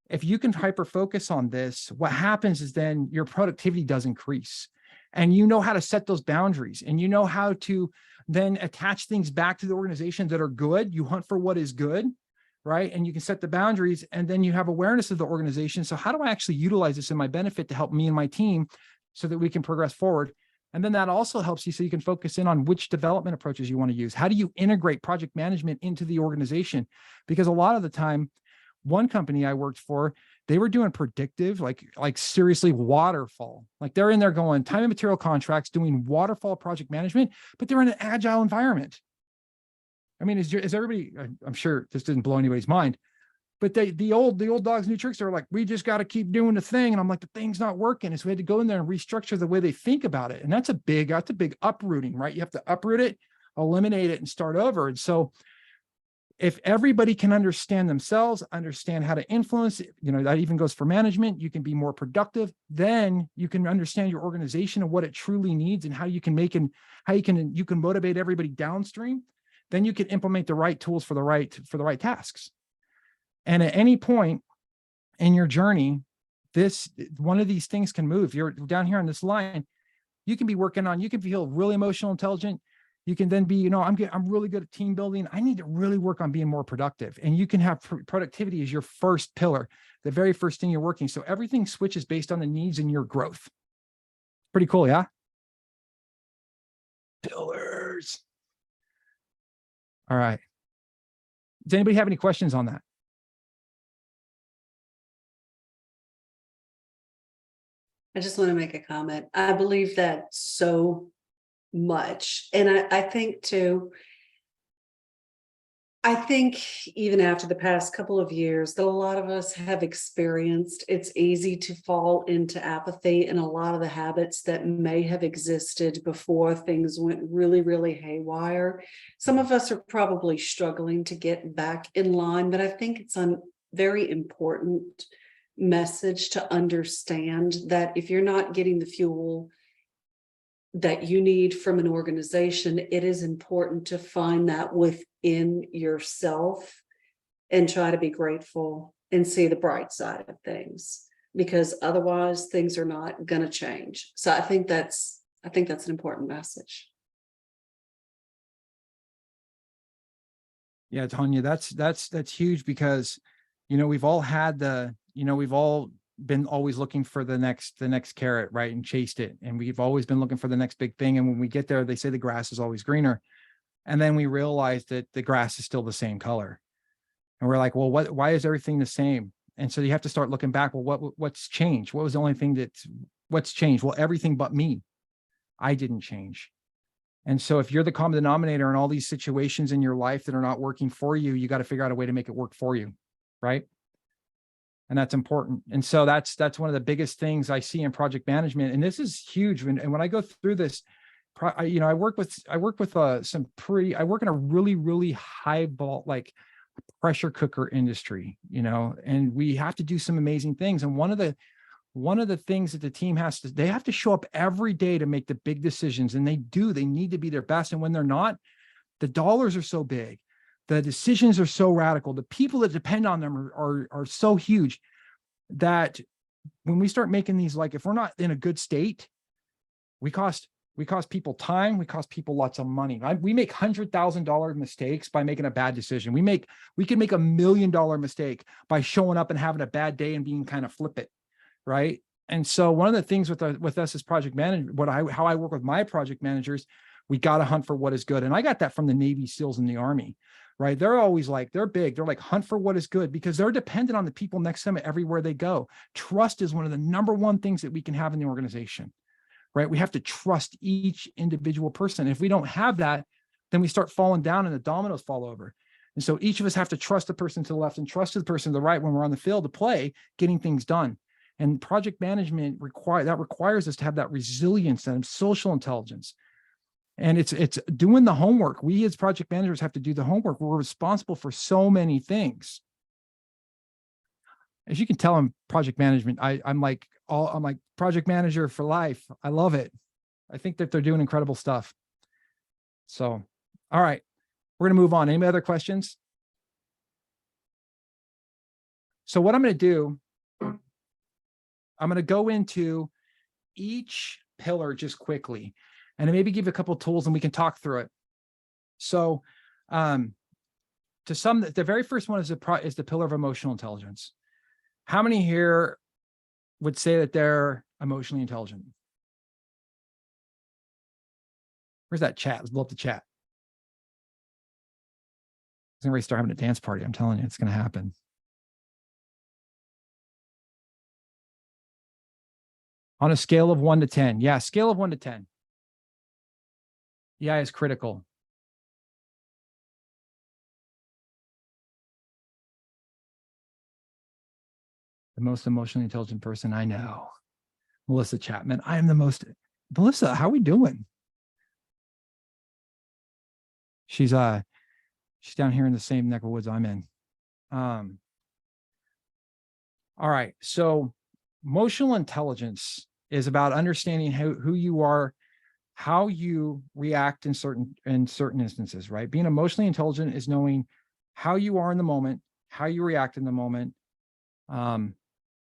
If you can hyper focus on this, what happens is then your productivity does increase, and you know how to set those boundaries, and you know how to then attach things back to the organization that are good. You hunt for what is good, right? And you can set the boundaries, and then you have awareness of the organization. So how do I actually utilize this in my benefit to help me and my team so that we can progress forward? And then that also helps you so you can focus in on which development approaches you want to use. How do you integrate project management into the organization? Because a lot of the time, one company I worked for, they were doing predictive, like seriously waterfall. Like they're in there going time and material contracts, doing waterfall project management, but they're in an agile environment. I mean, is everybody, I'm sure this didn't blow anybody's mind, but the old dogs, new tricks, they're like, we just got to keep doing the thing. And I'm like, the thing's not working. And so we had to go in there and restructure the way they think about it. And that's a big uprooting, right? You have to uproot it, eliminate it, and start over. And so if everybody can understand themselves, understand how to influence, that even goes for management, you can be more productive. Then you can understand your organization and what it truly needs and how you can you can motivate everybody downstream. Then you can implement the right tools for the right tasks. And at any point in your journey, one of these things can move. You're down here on this line, you can be working on, you can feel really emotional intelligent. You can then be, I'm really good at team building. I need to really work on being more productive. And you can have productivity as your first pillar, the very first thing you're working. So everything switches based on the needs and your growth. Pretty cool, yeah? Pillars. All right. Does anybody have any questions on that? I just want to make a comment. I believe that so much. And I think too, I think even after the past couple of years that a lot of us have experienced, it's easy to fall into apathy and a lot of the habits that may have existed before things went really, really haywire. Some of us are probably struggling to get back in line, but I think it's a very important message to understand that if you're not getting the fuel that you need from an organization, it is important to find that within yourself and try to be grateful and see the bright side of things, because otherwise things are not going to change. So I think that's an important message. Yeah, Tanya, that's huge because, we've all had we've all been always looking for the next carrot, right? And chased it. And we've always been looking for the next big thing. And when we get there, they say the grass is always greener. And then we realize that the grass is still the same color. And we're like, well, why is everything the same? And so you have to start looking back. Well, what's changed? What was the only thing what's changed? Well, everything but me. I didn't change. And so if you're the common denominator in all these situations in your life that are not working for you, you got to figure out a way to make it work for you. Right. And that's important. And so that's one of the biggest things I see in project management. And this is huge. And when I go through this, I work in a really, really high ball, like pressure cooker industry, and we have to do some amazing things. And one of the things that the team they have to show up every day to make the big decisions. And they need to be their best. And when they're not, the dollars are so big. The decisions are so radical. The people that depend on them are so huge that when we start making these, like if we're not in a good state, we cost people time. We cost people lots of money. We make $100,000 mistakes by making a bad decision. We can make $1 million mistake by showing up and having a bad day and being kind of flippant, right? And so one of the things with us as project management, how I work with my project managers, we got to hunt for what is good. And I got that from the Navy SEALs and the Army. Right. They're always like, they're big. They're like, hunt for what is good, because they're dependent on the people next to them everywhere they go. Trust is one of the number one things that we can have in the organization. Right. We have to trust each individual person. If we don't have that, then we start falling down and the dominoes fall over. And so each of us have to trust the person to the left and trust the person to the right when we're on the field to play, getting things done. And project management requires us to have that resilience and social intelligence. And it's doing the homework. We as project managers have to do the homework. We're responsible for so many things. As you can tell, in project management, I'm like project manager for life. I love it. I think that they're doing incredible stuff. So, all right, we're going to move on. Any other questions? So what I'm going to do, I'm going to go into each pillar just quickly. And maybe give a couple of tools and we can talk through it. So the very first one is the pillar of emotional intelligence. How many here would say that they're emotionally intelligent? Where's that chat? Let's blow up the chat. It's going to start having a dance party. I'm telling you, it's going to happen. On a scale of 1 to 10. Yeah, scale of 1 to 10. Yeah, is critical. The most emotionally intelligent person I know. Melissa Chapman. I am the most. Melissa, how are we doing? She's down here in the same neck of woods I'm in. All right. So emotional intelligence is about understanding who you are, how you react in certain instances, right? Being emotionally intelligent is knowing how you are in the moment, how you react in the moment,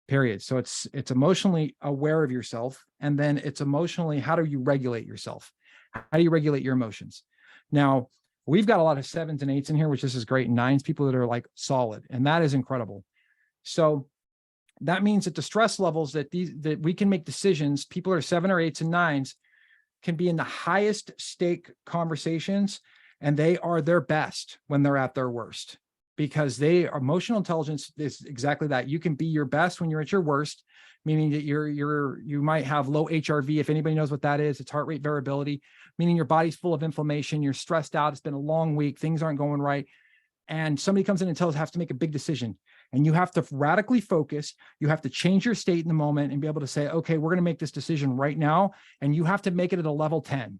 period. So it's emotionally aware of yourself. And then it's emotionally, how do you regulate yourself? How do you regulate your emotions? Now, we've got a lot of 7s and 8s in here, which this is great. 9s, people that are like solid, and that is incredible. So that means that the stress levels that we can make decisions, people are 7 or 8s and 9s, can be in the highest stake conversations, and they are their best when they're at their worst, because emotional intelligence is exactly that. You can be your best when you're at your worst, meaning that you might have low HRV. If anybody knows what that is, it's heart rate variability, meaning your body's full of inflammation. You're stressed out. It's been a long week. Things aren't going right. And somebody comes in and tells us have to make a big decision, and you have to radically focus. You have to change your state in the moment and be able to say, okay, we're going to make this decision right now. And you have to make it at a level 10.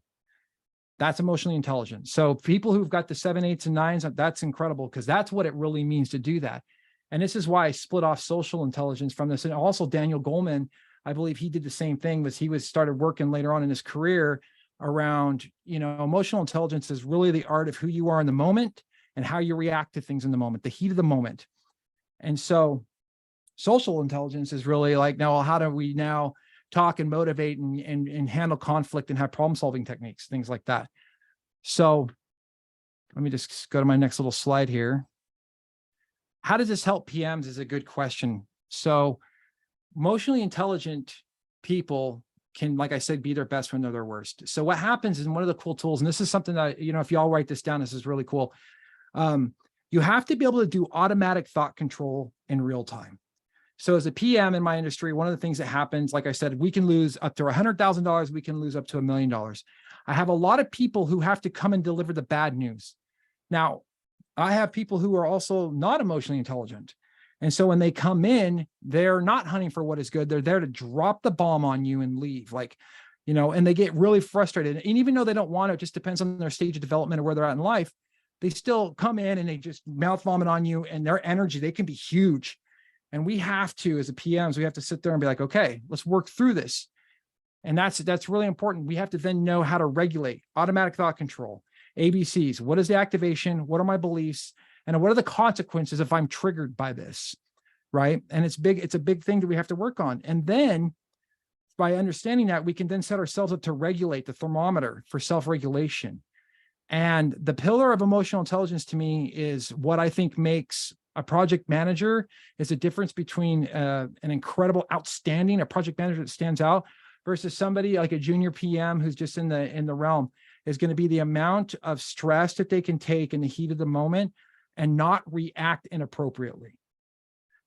That's emotionally intelligent. So people who've got the 7, 8s, and 9s, that's incredible, because that's what it really means to do that. And this is why I split off social intelligence from this. And also Daniel Goleman, I believe he did the same thing, was he started working later on in his career around, emotional intelligence is really the art of who you are in the moment and how you react to things in the moment, the heat of the moment. And so social intelligence is really like, now, how do we now talk and motivate and handle conflict and have problem-solving techniques, things like that. So let me just go to my next little slide here. How does this help PMs is a good question. So emotionally intelligent people can, like I said, be their best when they're their worst. So what happens is, one of the cool tools, and this is something that, if you all write this down, this is really cool. You have to be able to do automatic thought control in real time. So as a PM in my industry, one of the things that happens, like I said, we can lose up to $100,000. We can lose up to $1 million. I have a lot of people who have to come and deliver the bad news. Now, I have people who are also not emotionally intelligent. And so when they come in, they're not hunting for what is good. They're there to drop the bomb on you and leave, and they get really frustrated. And even though they don't want to, it just depends on their stage of development or where they're at in life. They still come in and they just mouth vomit on you, and their energy, they can be huge. And we have to, as a PMs, we have to sit there and be like, okay, let's work through this. And that's really important. We have to then know how to regulate automatic thought control, ABCs. What is the activation? What are my beliefs? And what are the consequences if I'm triggered by this, right? And it's a big thing that we have to work on. And then by understanding that, we can then set ourselves up to regulate the thermometer for self-regulation. And the pillar of emotional intelligence to me is what I think makes a project manager is the difference between an incredible, outstanding, a project manager that stands out versus somebody like a junior PM who's just in the realm, is going to be the amount of stress that they can take in the heat of the moment and not react inappropriately.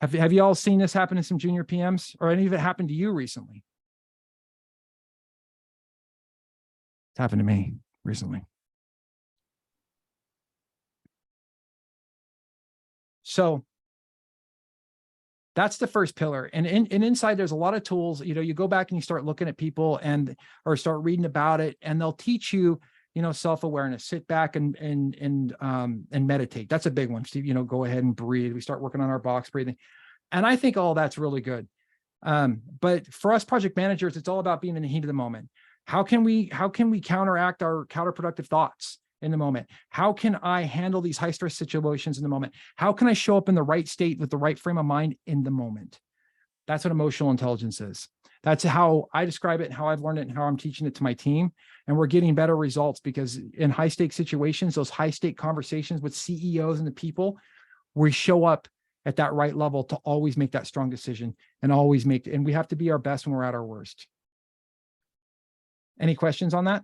Have you all seen this happen in some junior PMs, or any of it happened to you recently? It's happened to me recently. So that's the first pillar. And inside, there's a lot of tools. You go back and you start looking at people or start reading about it, and they'll teach you, self-awareness. Sit back and meditate. That's a big one. Steve, go ahead and breathe. We start working on our box breathing. And I think all that's really good. But for us project managers, it's all about being in the heat of the moment. How can we counteract our counterproductive thoughts in the moment? How can I handle these high stress situations in the moment? How can I show up in the right state with the right frame of mind in the moment? That's what emotional intelligence is. That's how I describe it, and how I've learned it, and how I'm teaching it to my team. And we're getting better results because in high stake situations, those high stake conversations with CEOs and the people, we show up at that right level to always make that strong decision and and we have to be our best when we're at our worst. Any questions on that?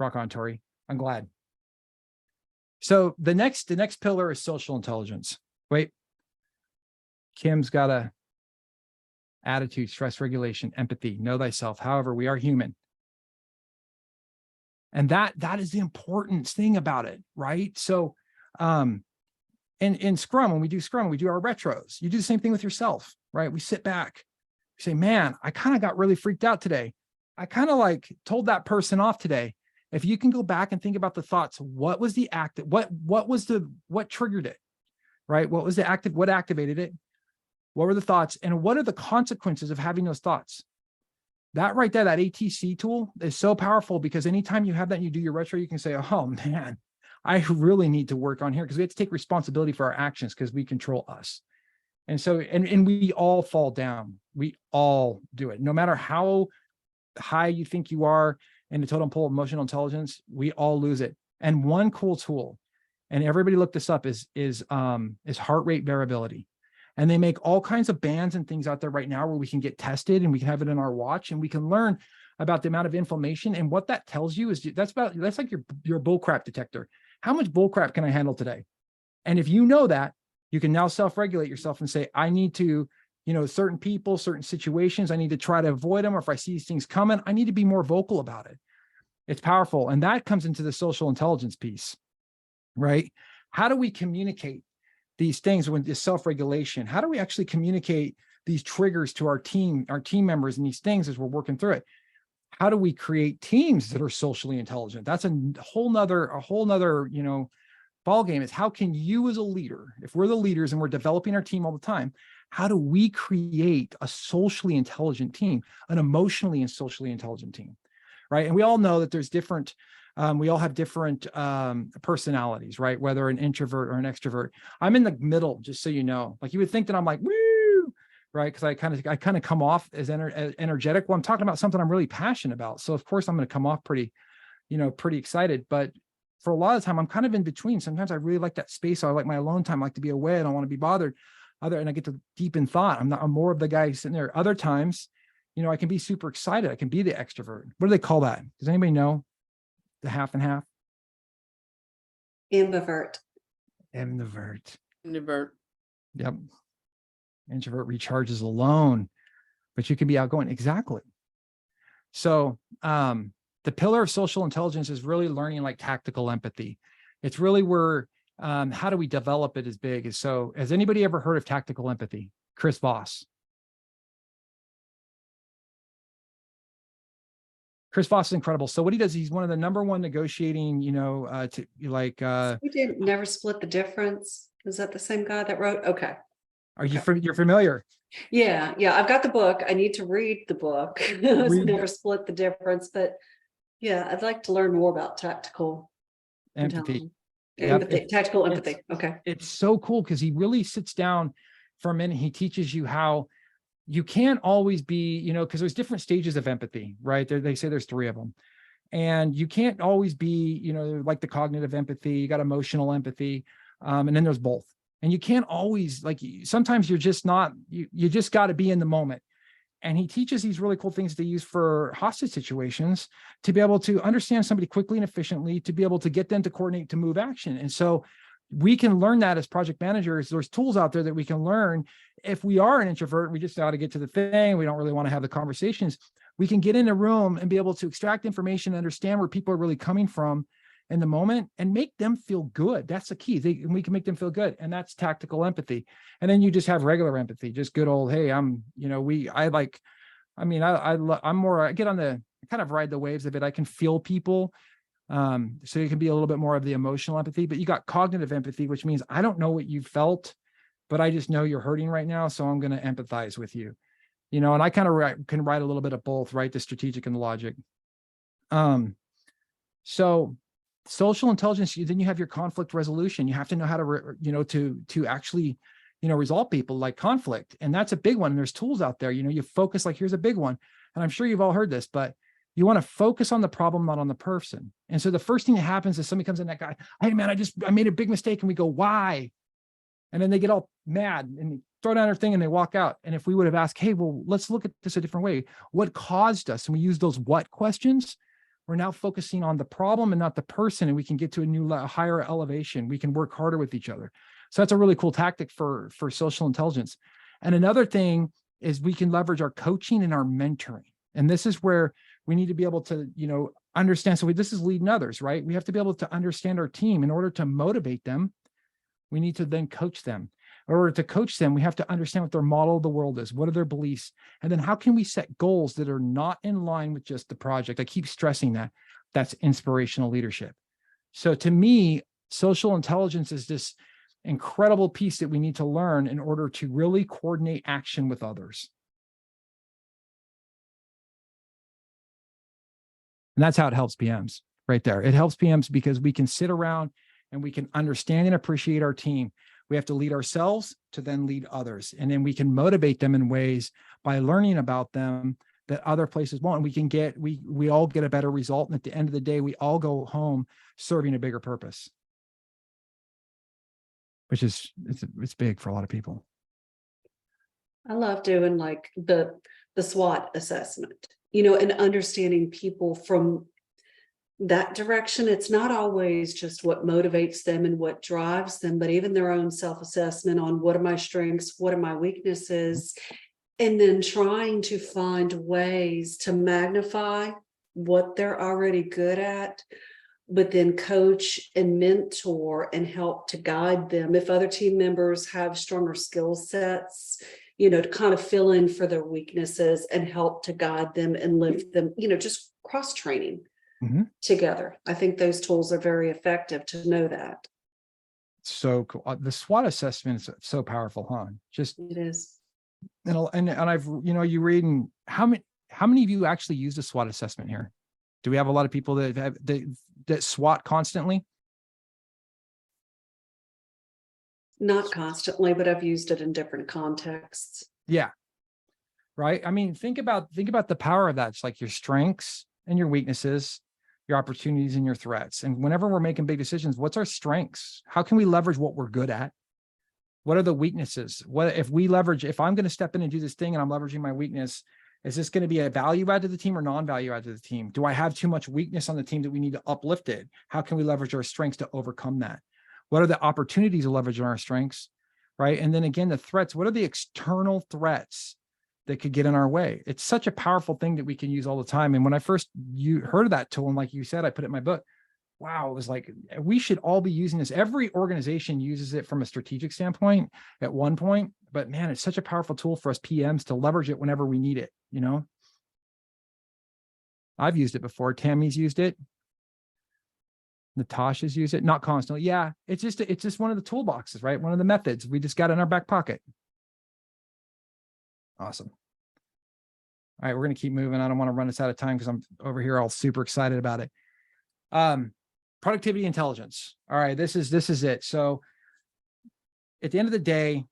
Rock on, Tori. I'm glad. So the next pillar is social intelligence. Wait, Kim's got a attitude, stress regulation, empathy, know thyself. However, we are human. And that is the important thing about it, right? So in Scrum, when we do Scrum, we do our retros. You do the same thing with yourself, right? We sit back, we say, man, I kind of got really freaked out today. I kind of told that person off today. If you can go back and think about the thoughts, what was the act? What triggered it, right? What was the active? What activated it? What were the thoughts? And what are the consequences of having those thoughts? That right there, that ATC tool is so powerful, because anytime you have that and you do your retro, you can say, oh man, I really need to work on here, because we have to take responsibility for our actions because we control us. And so, and we all fall down. We all do it. No matter how high you think you are in the totem pole of emotional intelligence, we all lose it. And one cool tool, and everybody look this up, is heart rate variability. And they make all kinds of bands and things out there right now where we can get tested and we can have it in our watch and we can learn about the amount of inflammation. And what that tells you is that's like your bullcrap detector. How much bullcrap can I handle today? And if you know that, you can now self-regulate yourself and say, I need to, certain people, certain situations, I need to try to avoid them. Or if I see these things coming, I need to be more vocal about it. It's powerful. And that comes into the social intelligence piece, right? How do we communicate these things when this self-regulation? How do we actually communicate these triggers to our team members and these things as we're working through it? How do we create teams that are socially intelligent? That's a whole nother, ball game. Is how can you as a leader, if we're the leaders and we're developing our team all the time, how do we create a socially intelligent team, an emotionally and socially intelligent team, right? And we all know that there's different, we all have different personalities, right? Whether an introvert or an extrovert. I'm in the middle, just so you know. Like you would think that I'm like, woo, right? Because I kind of come off as energetic. Well, I'm talking about something I'm really passionate about. So of course I'm going to come off pretty excited. But for a lot of the time, I'm kind of in between. Sometimes I really like that space. I like my alone time. I like to be away. I don't want to be bothered. And I get to deep in thought. I'm more of the guy sitting there. Other times, I can be super excited. I can be the extrovert. What do they call that? Does anybody know? The half and half? Ambivert. Introvert. Yep. Introvert recharges alone, but you can be outgoing. Exactly. So the pillar of social intelligence is really learning like tactical empathy. It's really where, how do we develop it as big? So has anybody ever heard of tactical empathy? Chris Voss. Chris Voss is incredible. So what he does, he's one of the #1 negotiating, We didn't never split the difference. Is that the same guy that wrote? Okay. You're familiar? Yeah. I've got the book. I need to read the book. Never split the difference, but yeah, I'd like to learn more about tactical Empathy. Tactical empathy. Okay. It's so cool because he really sits down for a minute. He teaches you how you can't always be, because there's different stages of empathy, right? They say there's 3 of them. And you can't always be, like the cognitive empathy, you got emotional empathy, and then there's both. And you can't always, sometimes you're just not, you just got to be in the moment. And he teaches these really cool things to use for hostage situations, to be able to understand somebody quickly and efficiently, to be able to get them to coordinate, to move action. And so we can learn that as project managers. There's tools out there that we can learn. If we are an introvert, we just got to get to the thing. We don't really want to have the conversations. We can get in a room and be able to extract information, understand where people are really coming from in the moment and make them feel good. That's the key. We can make them feel good. And that's tactical empathy. And then you just have regular empathy, just good old, hey, I get on I kind of ride the waves of it. I can feel people. So you can be a little bit more of the emotional empathy, but you got cognitive empathy, which means I don't know what you felt, but I just know you're hurting right now. So I'm going to empathize with you, and I kind of can write a little bit of both, right? The strategic and the logic. So social intelligence, then you have your conflict resolution. You have to know how to, to actually, resolve people like conflict. And that's a big one. And there's tools out there, you focus, like, here's a big one. And I'm sure you've all heard this, but you want to focus on the problem, not on the person. And so the first thing that happens is somebody comes in, that guy, hey man, I made a big mistake. And we go, why? And then they get all mad and throw down their thing and they walk out. And if we would have asked, hey, well, let's look at this a different way. What caused us? And we use those what questions. We're now focusing on the problem and not the person. And we can get to a higher elevation. We can work harder with each other. So that's a really cool tactic for social intelligence. And another thing is we can leverage our coaching and our mentoring. And this is where we need to be able to, understand. So this is leading others, right? We have to be able to understand our team. In order to motivate them, we need to then coach them. In order to coach them, we have to understand what their model of the world is. What are their beliefs? And then how can we set goals that are not in line with just the project? I keep stressing that. That's inspirational leadership. So to me, social intelligence is this incredible piece that we need to learn in order to really coordinate action with others. And that's how it helps PMs right there. It helps PMs because we can sit around and we can understand and appreciate our team. We have to lead ourselves to then lead others. And then we can motivate them in ways by learning about them that other places won't. And we all get a better result. And at the end of the day, we all go home serving a bigger purpose, which is, it's big for a lot of people. I love doing like the SWOT assessment, and understanding people from that direction. It's not always just what motivates them and what drives them, but even their own self-assessment on what are my strengths, what are my weaknesses, and then trying to find ways to magnify what they're already good at, but then coach and mentor and help to guide them. If other team members have stronger skill sets, to kind of fill in for their weaknesses and help to guide them and lift them, just cross training together. I think those tools are very effective to know that. So cool. The SWOT assessment is so powerful, huh? Just It is. and I've you reading how many of you actually use a SWOT assessment here? Do we have a lot of people that have that SWOT constantly? Not constantly, but I've used it in different contexts. Yeah. Right. I mean, think about the power of that. It's like your strengths and your weaknesses, your opportunities and your threats. And whenever we're making big decisions, what's our strengths? How can we leverage what we're good at? What are the weaknesses? What if I'm going to step in and do this thing and I'm leveraging my weakness, is this going to be a value add to the team or non-value add to the team? Do I have too much weakness on the team that we need to uplift it? How can we leverage our strengths to overcome that? What are the opportunities to leverage our strengths, right? And then again, the threats, what are the external threats that could get in our way? It's such a powerful thing that we can use all the time. And when I first heard of that tool, and like you said, I put it in my book, wow, it was like, we should all be using this. Every organization uses it from a strategic standpoint at one point, but man, it's such a powerful tool for us PMs to leverage it whenever we need it. I've used it before. Tammy's used it. Natasha's used it, not constantly. Yeah, it's just one of the toolboxes, right? One of the methods we just got in our back pocket. Awesome. All right, we're going to keep moving. I don't want to run us out of time because I'm over here all super excited about it. Productivity intelligence. All right, this is it. So at the end of the day,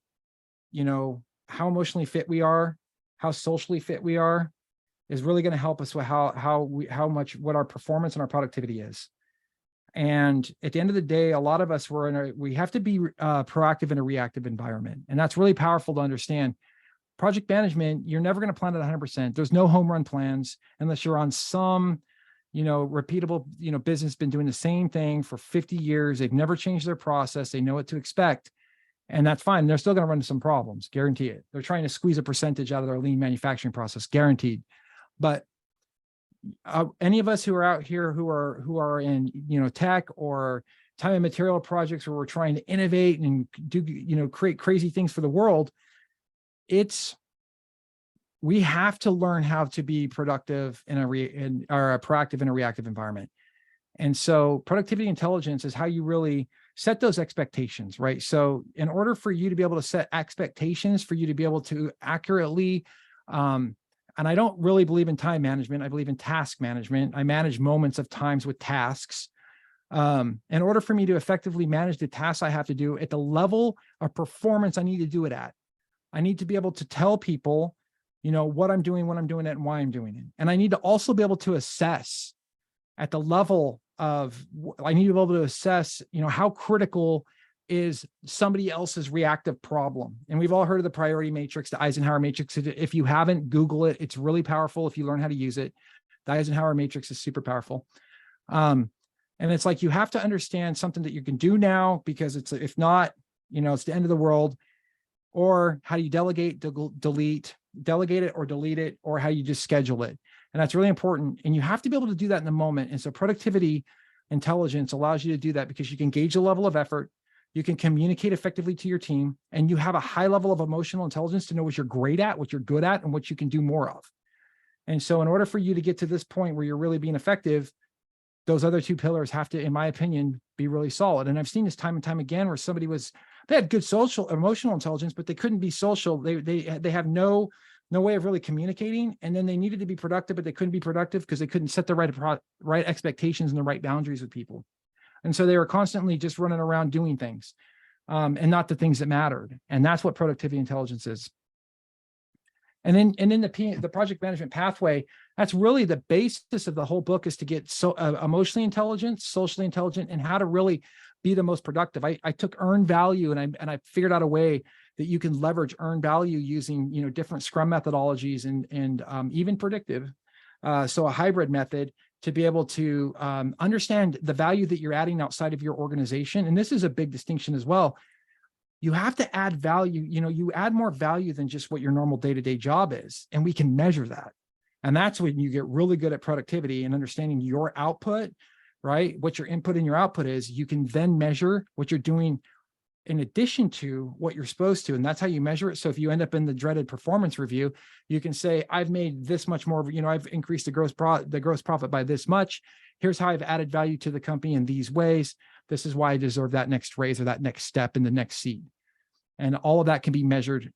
how emotionally fit we are, how socially fit we are, is really going to help us with what our performance and our productivity is. And at the end of the day, a lot of us we have to be proactive in a reactive environment. And that's really powerful to understand. Project management, you're never going to plan at 100%. There's no home run plans unless you're on some, repeatable, business, been doing the same thing for 50 years. They've never changed their process. They know what to expect. And that's fine. They're still going to run into some problems, guarantee it. They're trying to squeeze a percentage out of their lean manufacturing process, guaranteed. But any of us who are out here who are in tech or time and material projects where we're trying to innovate and do create crazy things for the world, we have to learn how to be productive or proactive in a reactive environment. And so productivity intelligence is how you really set those expectations, right? So in order for you to be able to set expectations, for you to be able to accurately and I don't really believe in time management. I believe in task management. I manage moments of times with tasks. In order for me to effectively manage the tasks I have to do at the level of performance I need to do it at, I need to be able to tell people, what I'm doing, when I'm doing it, and why I'm doing it. And I need to also be able to assess at the level of, I need to be able to assess, how critical is somebody else's reactive problem. And we've all heard of the priority matrix, the Eisenhower matrix. If you haven't, Google it. It's really powerful if you learn how to use it. The Eisenhower matrix is super powerful. And it's like, you have to understand something that you can do now, because if not, it's the end of the world. Or how do you delegate it or delete it, or how you just schedule it. And that's really important. And you have to be able to do that in the moment. And so productivity intelligence allows you to do that, because you can gauge the level of effort. You can communicate effectively to your team, and you have a high level of emotional intelligence to know what you're great at, what you're good at, and what you can do more of. And so in order for you to get to this point where you're really being effective, those other two pillars have to, in my opinion, be really solid. And I've seen this time and time again where they had good emotional intelligence, but they couldn't be social. They have no way of really communicating. And then they needed to be productive, but they couldn't be productive because they couldn't set the right expectations and the right boundaries with people. And so they were constantly just running around doing things and not the things that mattered. And that's what productivity intelligence is. And then the project management pathway, that's really the basis of the whole book, is to get emotionally intelligent, socially intelligent, and how to really be the most productive. I took earned value and I figured out a way that you can leverage earned value using, different Scrum methodologies and even predictive. So a hybrid method to be able to understand the value that you're adding outside of your organization. And this is a big distinction as well. You have to add value, you add more value than just what your normal day-to-day job is. And we can measure that. And that's when you get really good at productivity and understanding your output, right? What your input and your output is. You can then measure what you're doing in addition to what you're supposed to. And that's how you measure it. So if you end up in the dreaded performance review, you can say, I've made this much more, I've increased the gross profit by this much. Here's how I've added value to the company in these ways. This is why I deserve that next raise or that next step in the next seat. And all of that can be measured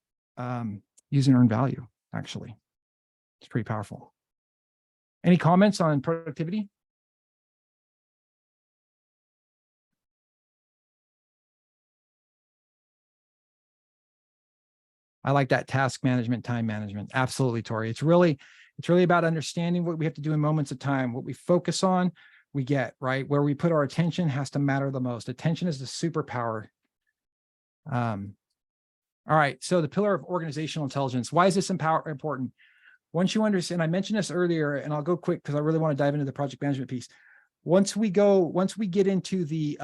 using earned value, actually. It's pretty powerful. Any comments on productivity? I like that task management, time management. Absolutely, Tori. It's really about understanding what we have to do in moments of time. What we focus on, we get, right? Where we put our attention has to matter the most. Attention is the superpower. All right. So the pillar of organizational intelligence. Why is this important? Once you understand, I mentioned this earlier, and I'll go quick because I really want to dive into the project management piece. Once we get into the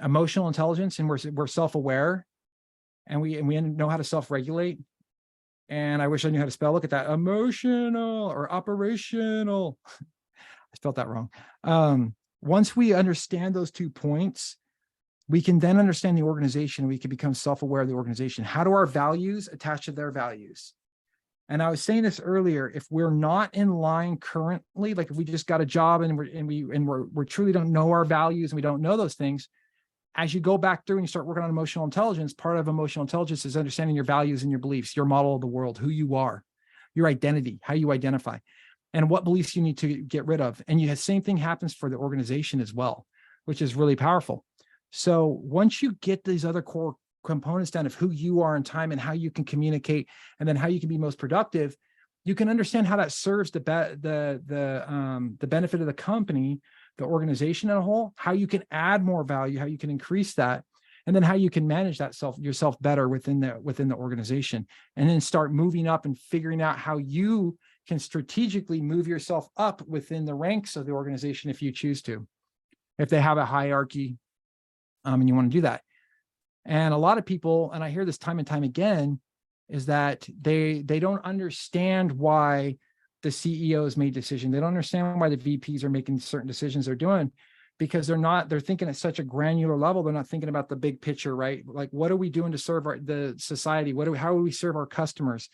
emotional intelligence and we're self-aware, and we know how to self-regulate. And I wish I knew how to spell. Look at that, emotional or operational. I spelled that wrong. Once we understand those 2 points, we can then understand the organization. We can become self-aware of the organization. How do our values attach to their values? And I was saying this earlier, if we're not in line currently, like if we just got a job and we truly don't know our values and we don't know those things, as you go back through and you start working on emotional intelligence, part of emotional intelligence is understanding your values and your beliefs, your model of the world, who you are, your identity, how you identify, and what beliefs you need to get rid of. And the same thing happens for the organization as well, which is really powerful. So once you get these other core components down of who you are in time and how you can communicate, and then how you can be most productive, you can understand how that serves the benefit of the company, the organization as a whole, how you can add more value, how you can increase that, and then how you can manage that yourself better within the organization, and then start moving up and figuring out how you can strategically move yourself up within the ranks of the organization if you choose to, if they have a hierarchy, and you want to do that. And a lot of people, and I hear this time and time again, is that they don't understand why the CEOs made decisions. They don't understand why the VPs are making certain decisions they're doing, because they're thinking at such a granular level. They're not thinking about the big picture, right? Like, what are we doing to serve the society? How do we serve our customers?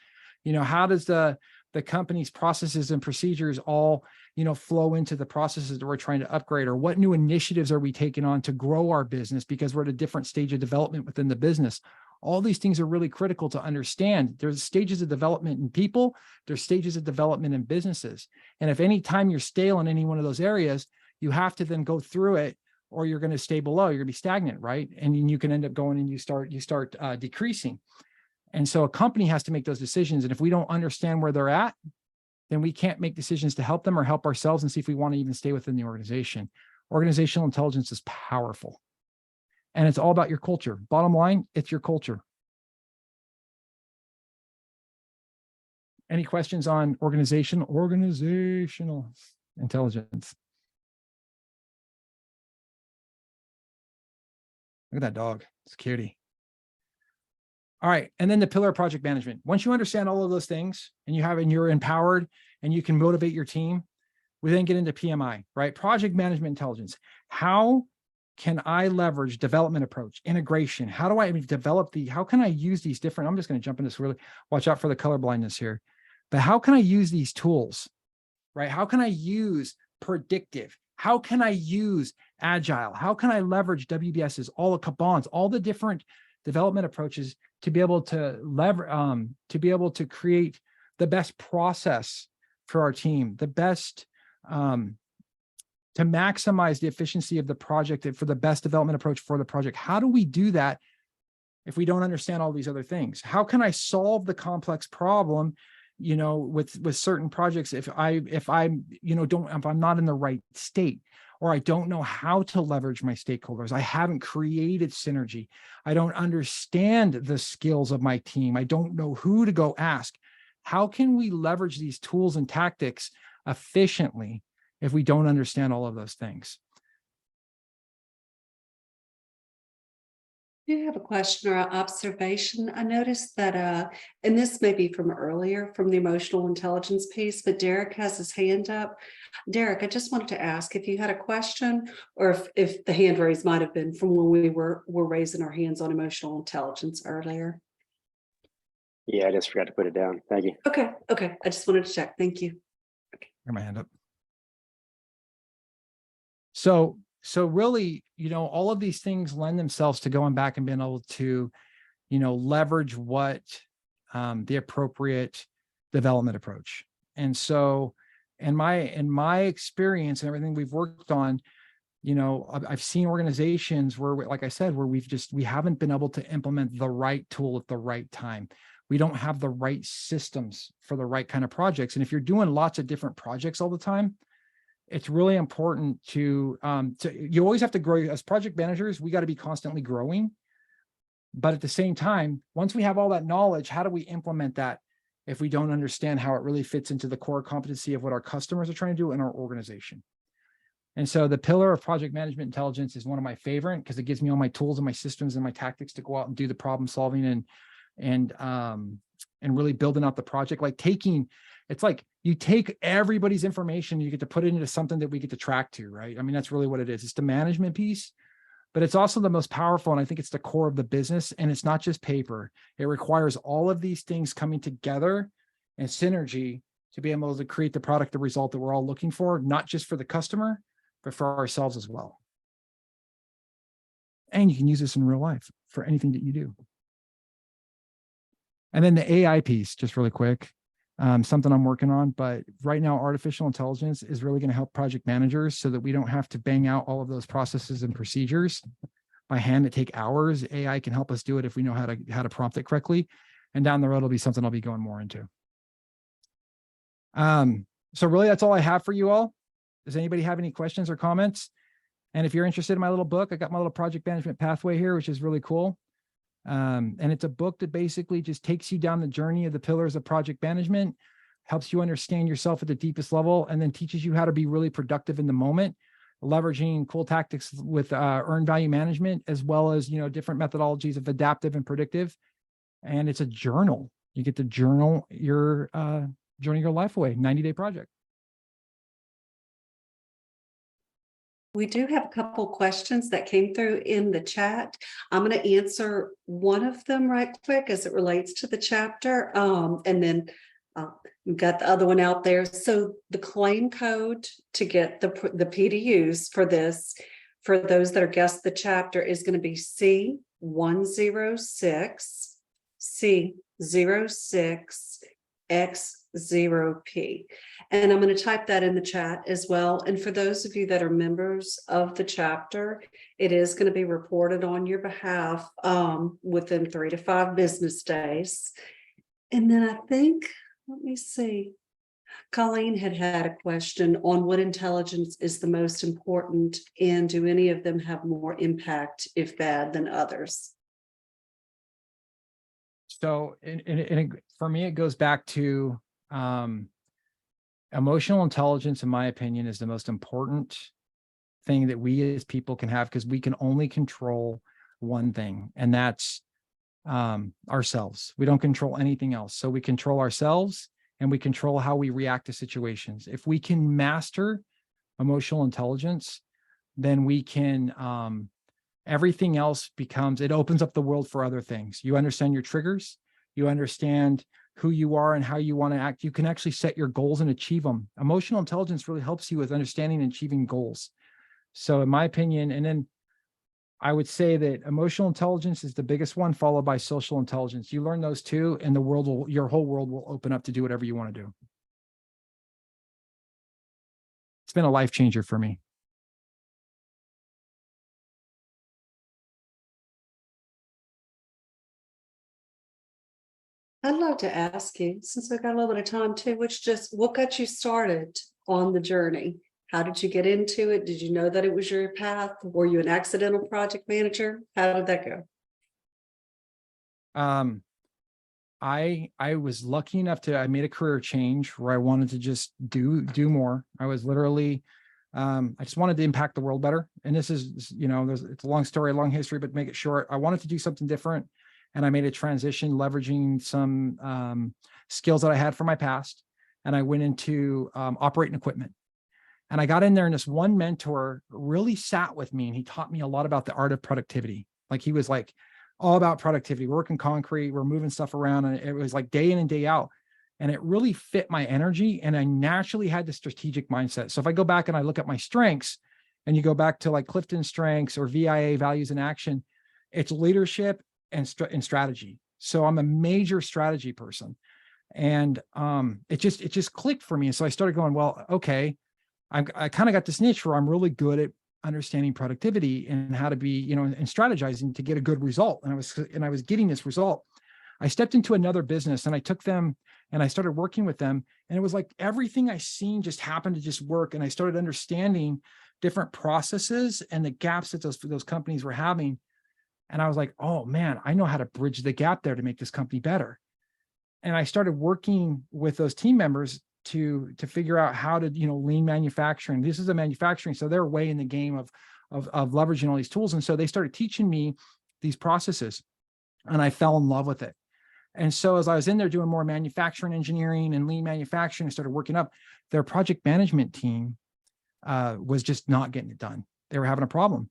How does the company's processes and procedures all, flow into the processes that we're trying to upgrade? Or what new initiatives are we taking on to grow our business because we're at a different stage of development within the business? All these things are really critical to understand. There's stages of development in people, there's stages of development in businesses. And if any time you're stale in any one of those areas, you have to then go through it, or you're going to stay below, you're going to be stagnant, right? And you can end up going and you start decreasing. And so a company has to make those decisions. And if we don't understand where they're at, then we can't make decisions to help them or help ourselves and see if we want to even stay within the organization. Organizational intelligence is powerful. And it's all about your culture. Bottom line, it's your culture. Any questions on organizational intelligence? Look at that dog. It's a cutie. All right. And then the pillar of project management. Once you understand all of those things and you're empowered and you can motivate your team, we then get into PMI, right? Project management intelligence. How can I leverage development approach, integration? How do I how can I use these different, I'm just going to jump into this really, watch out for the color blindness here, but how can I use these tools, right? How can I use predictive? How can I use agile? How can I leverage WBSs, all the Kabans, all the different development approaches to be able to create the best process for our team, the best, to maximize the efficiency of the project and for the best development approach for the project? How do we do that if we don't understand all these other things? How can I solve the complex problem, with certain projects if I'm not in the right state? or I don't know how to leverage my stakeholders. I haven't created synergy. I don't understand the skills of my team. I don't know who to go ask. How can we leverage these tools and tactics efficiently if we don't understand all of those things? Do you have a question or an observation? I noticed that, and this may be from earlier, from the emotional intelligence piece, but Derek has his hand up. Derek, I just wanted to ask if you had a question, or if the hand raise might have been from when we were raising our hands on emotional intelligence earlier. Yeah, I just forgot to put it down. Thank you. Okay, I just wanted to check. Thank you. Got my hand up. So really, all of these things lend themselves to going back and being able to, leverage what the appropriate development approach. And so in my experience and everything we've worked on, I've seen organizations where, like I said, where we haven't been able to implement the right tool at the right time. We don't have the right systems for the right kind of projects. And if you're doing lots of different projects all the time, it's really important to you always have to grow as project managers. We got to be constantly growing. But at the same time, once we have all that knowledge, how do we implement that if we don't understand how it really fits into the core competency of what our customers are trying to do in our organization? And so the pillar of project management intelligence is one of my favorite because it gives me all my tools and my systems and my tactics to go out and do the problem solving and really building out the project. It's like you take everybody's information, you get to put it into something that we get to track to, right? I mean, that's really what it is. It's the management piece, but it's also the most powerful. And I think it's the core of the business. And it's not just paper. It requires all of these things coming together and synergy to be able to create the product, the result that we're all looking for, not just for the customer, but for ourselves as well. And you can use this in real life for anything that you do. And then the AI piece, just really quick. Something I'm working on, but right now, artificial intelligence is really going to help project managers so that we don't have to bang out all of those processes and procedures by hand that take hours. AI can help us do it if we know how to prompt it correctly. And down the road, it'll be something I'll be going more into. So really, that's all I have for you all. Does anybody have any questions or comments? And if you're interested in my little book, I got my little project management pathway here, which is really cool. And it's a book that basically just takes you down the journey of the pillars of project management, helps you understand yourself at the deepest level, and then teaches you how to be really productive in the moment, leveraging cool tactics with earned value management, as well as, different methodologies of adaptive and predictive. And it's a journal. You get to journal your life away, 90-day project. We do have a couple questions that came through in the chat. I'm going to answer one of them right quick as it relates to the chapter. And then we've got the other one out there. So the claim code to get the PDUs for this, for those that are guessed the chapter, is going to be C106, C06, X0P. And I'm going to type that in the chat as well. And for those of you that are members of the chapter, it is going to be reported on your behalf within 3 to 5 business days. And then I think, let me see, Colleen had a question on what intelligence is the most important, and do any of them have more impact, if bad, than others? So for me, it goes back to emotional intelligence, in my opinion, is the most important thing that we as people can have, because we can only control one thing, and that's ourselves. We don't control anything else. So we control ourselves and we control how we react to situations. If we can master emotional intelligence, then we can, everything else it opens up the world for other things. You understand your triggers, you understand who you are and how you want to act. You can actually set your goals and achieve them. Emotional intelligence really helps you with understanding and achieving goals. So in my opinion, and then I would say that emotional intelligence is the biggest one, followed by social intelligence. You learn those two and your whole world will open up to do whatever you want to do. It's been a life changer for me. I'd love to ask you, since I've got a little bit of time too, what got you started on the journey How did you get into it? Did you know that it was your path? Were you an accidental project manager? How did that go? I was lucky enough I made a career change where I wanted to just do more. I was literally, I just wanted to impact the world better. And this is, it's a long story, a long history, but make it short. I wanted to do something different. And I made a transition leveraging some skills that I had from my past. And I went into operating equipment. And I got in there, and this one mentor really sat with me, and he taught me a lot about the art of productivity. Like, he was like all about productivity, working concrete, we're moving stuff around, and it was like day in and day out. And it really fit my energy. And I naturally had the strategic mindset. So if I go back and I look at my strengths, and you go back to like Clifton's strengths or VIA, values in action, it's leadership and strategy. So I'm a major strategy person. And it just clicked for me. And so I started going, well, okay, I kind of got this niche where I'm really good at understanding productivity and how to be, and strategizing to get a good result. And I was getting this result. I stepped into another business, and I took them and I started working with them. And it was like everything I seen just happened to just work. And I started understanding different processes and the gaps that those companies were having. And I was like, oh man, I know how to bridge the gap there to make this company better. And I started working with those team members to figure out how to, lean manufacturing. This is a manufacturing, so they're way in the game of leveraging all these tools. And so they started teaching me these processes, and I fell in love with it. And so as I was in there doing more manufacturing engineering and lean manufacturing, I started working up. Their project management team was just not getting it done. They were having a problem.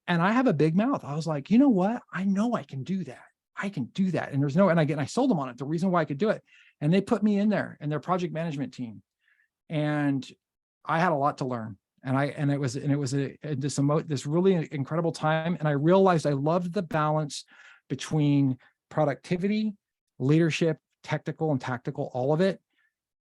And I have a big mouth. I was like, you know what? I know I can do that. I can do that. And I sold them on it. The reason why I could do it. And they put me in there in their project management team. And I had a lot to learn. It was this really incredible time. And I realized I loved the balance between productivity, leadership, technical and tactical, all of it.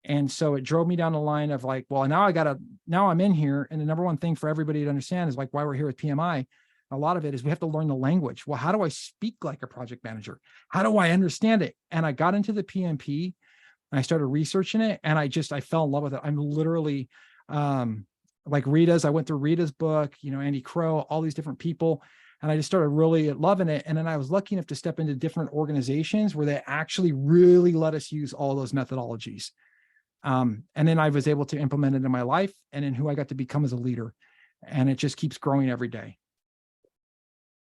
And so it drove me down the line of like, well, now I'm in here. And the number one thing for everybody to understand is like why we're here with PMI. A lot of it is we have to learn the language. Well, how do I speak like a project manager? How do I understand it? And I got into the PMP and I started researching it, and I fell in love with it. I'm literally like Rita's. I went through Rita's book, Andy Crow, all these different people. And I just started really loving it. And then I was lucky enough to step into different organizations where they actually really let us use all those methodologies. And then I was able to implement it in my life and in who I got to become as a leader. And it just keeps growing every day.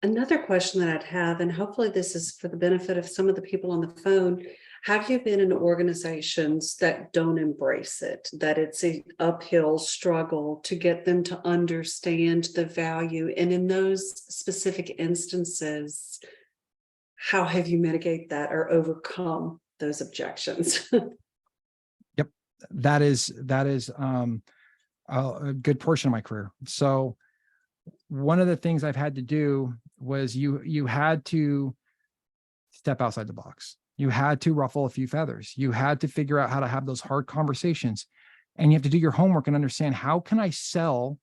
Another question that I'd have, and hopefully this is for the benefit of some of the people on the phone, have you been in organizations that don't embrace it, that it's an uphill struggle to get them to understand the value? And in those specific instances, how have you mitigate that or overcome those objections? Yep. That is a good portion of my career. So one of the things I've had to do was you had to step outside the box. You had to ruffle a few feathers. You had to figure out how to have those hard conversations, and you have to do your homework and understand, how can I sell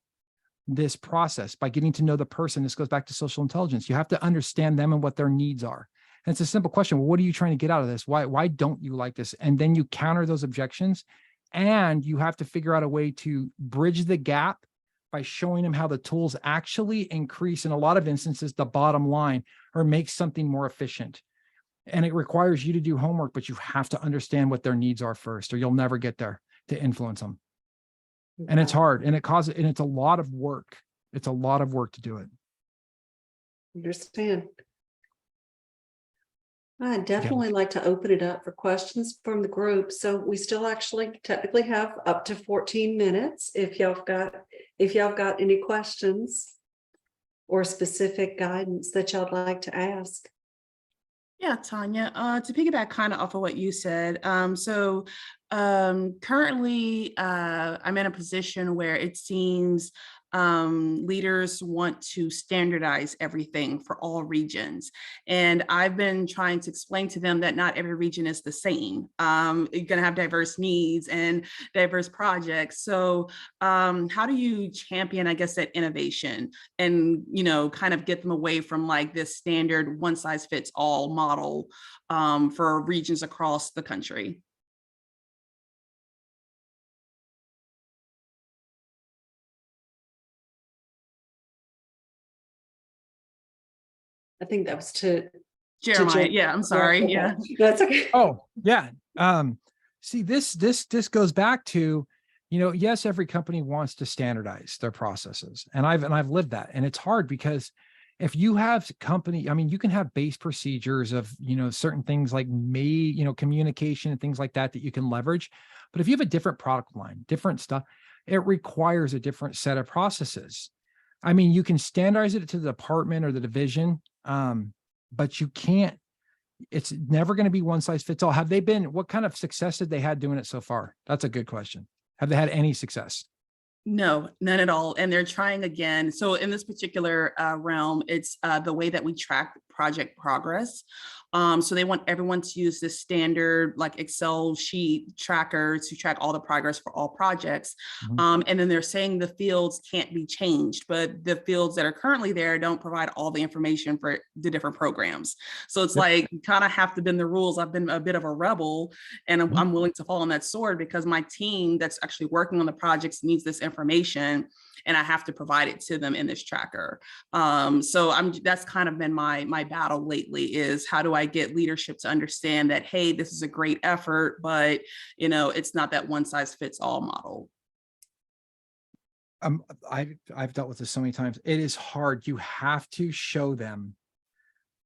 this process by getting to know the person? This goes back to social intelligence. You have to understand them and what their needs are. And it's a simple question. Well, what are you trying to get out of this? Why don't you like this? And then you counter those objections, and you have to figure out a way to bridge the gap by showing them how the tools actually increase, in a lot of instances, the bottom line or make something more efficient. And it requires you to do homework, but you have to understand what their needs are first, or you'll never get there to influence them. Okay. And it's hard, and it's a lot of work. It's a lot of work to do it. Understand. I'd definitely like to open it up for questions from the group. So we still actually technically have up to 14 minutes. If y'all got any questions or specific guidance that y'all like to ask. Yeah, Tanya, to piggyback kind of off of what you said. Currently, I'm in a position where it seems leaders want to standardize everything for all regions. And I've been trying to explain to them that not every region is the same. You're going to have diverse needs and diverse projects. So how do you champion, I guess, that innovation and, kind of get them away from like this standard one size fits all model for regions across the country? I think that was to Jeremiah, yeah, I'm sorry, Okay. yeah. That's okay. Oh, yeah. See, this goes back to, yes, every company wants to standardize their processes. And I've lived that. And it's hard because if you have company, I mean, you can have base procedures of, certain things like communication and things like that you can leverage. But if you have a different product line, different stuff, it requires a different set of processes. I mean, you can standardize it to the department or the division, but you can't. It's never going to be one size fits all. What kind of success did they had doing it so far? That's a good question. Have they had any success? No, none at all. And they're trying again. So in this particular realm, it's the way that we track project progress. So they want everyone to use this standard like Excel sheet tracker to track all the progress for all projects. And then they're saying the fields can't be changed, but the fields that are currently there don't provide all the information for the different programs. So it's like, you kind of have to bend the rules. I've been a bit of a rebel, and I'm willing to fall on that sword because my team that's actually working on the projects needs this information, and I have to provide it to them in this tracker. So that's kind of been my battle lately, is how do I get leadership to understand that, hey, this is a great effort, but it's not that one size fits all model. I've dealt with this so many times. It is hard. You have to show them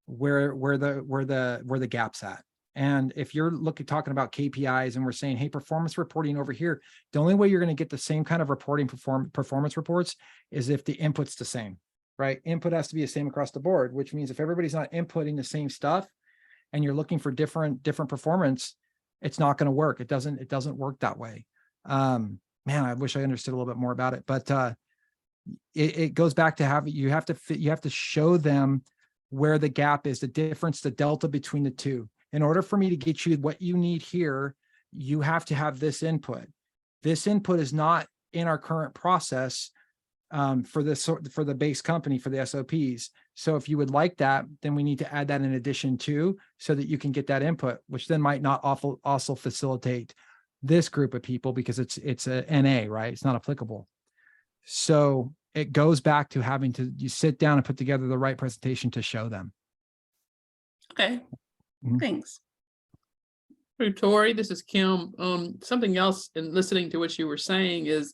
where the gap's at. And if you're talking about KPIs and we're saying, hey, performance reporting over here, the only way you're going to get the same kind of reporting performance reports is if the input's the same, right? Input has to be the same across the board, which means if everybody's not inputting the same stuff and you're looking for different performance, it's not going to work. It doesn't work that way. Man, I wish I understood a little bit more about it, but it goes back to you have to show them where the gap is, the difference, the delta between the two. In order for me to get you what you need here, you have to have this input. This input is not in our current process for the base company, for the SOPs. So if you would like that, then we need to add that in addition to, so that you can get that input, which then might not also facilitate this group of people because it's a NA, right? It's not applicable. So it goes back to having to sit down and put together the right presentation to show them. Okay. Thanks. Hey, Tori, this is Kim. Something else in listening to what you were saying is,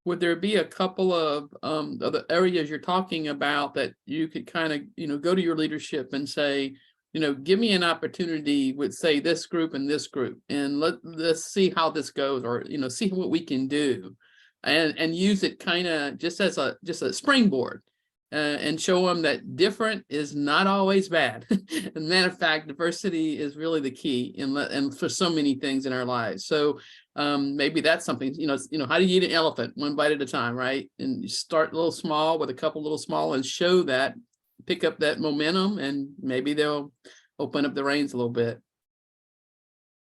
would there be a couple of the areas you're talking about that you could kind of, go to your leadership and say, give me an opportunity with, say, this group and this group, and let's see how this goes, or, see what we can do, and use it kind of just as a springboard. And show them that different is not always bad. As a matter of fact, diversity is really the key and for so many things in our lives. So maybe that's something, how do you eat an elephant? One bite at a time, right? And you start a little small with a couple little small and show that, pick up that momentum, and maybe they'll open up the reins a little bit.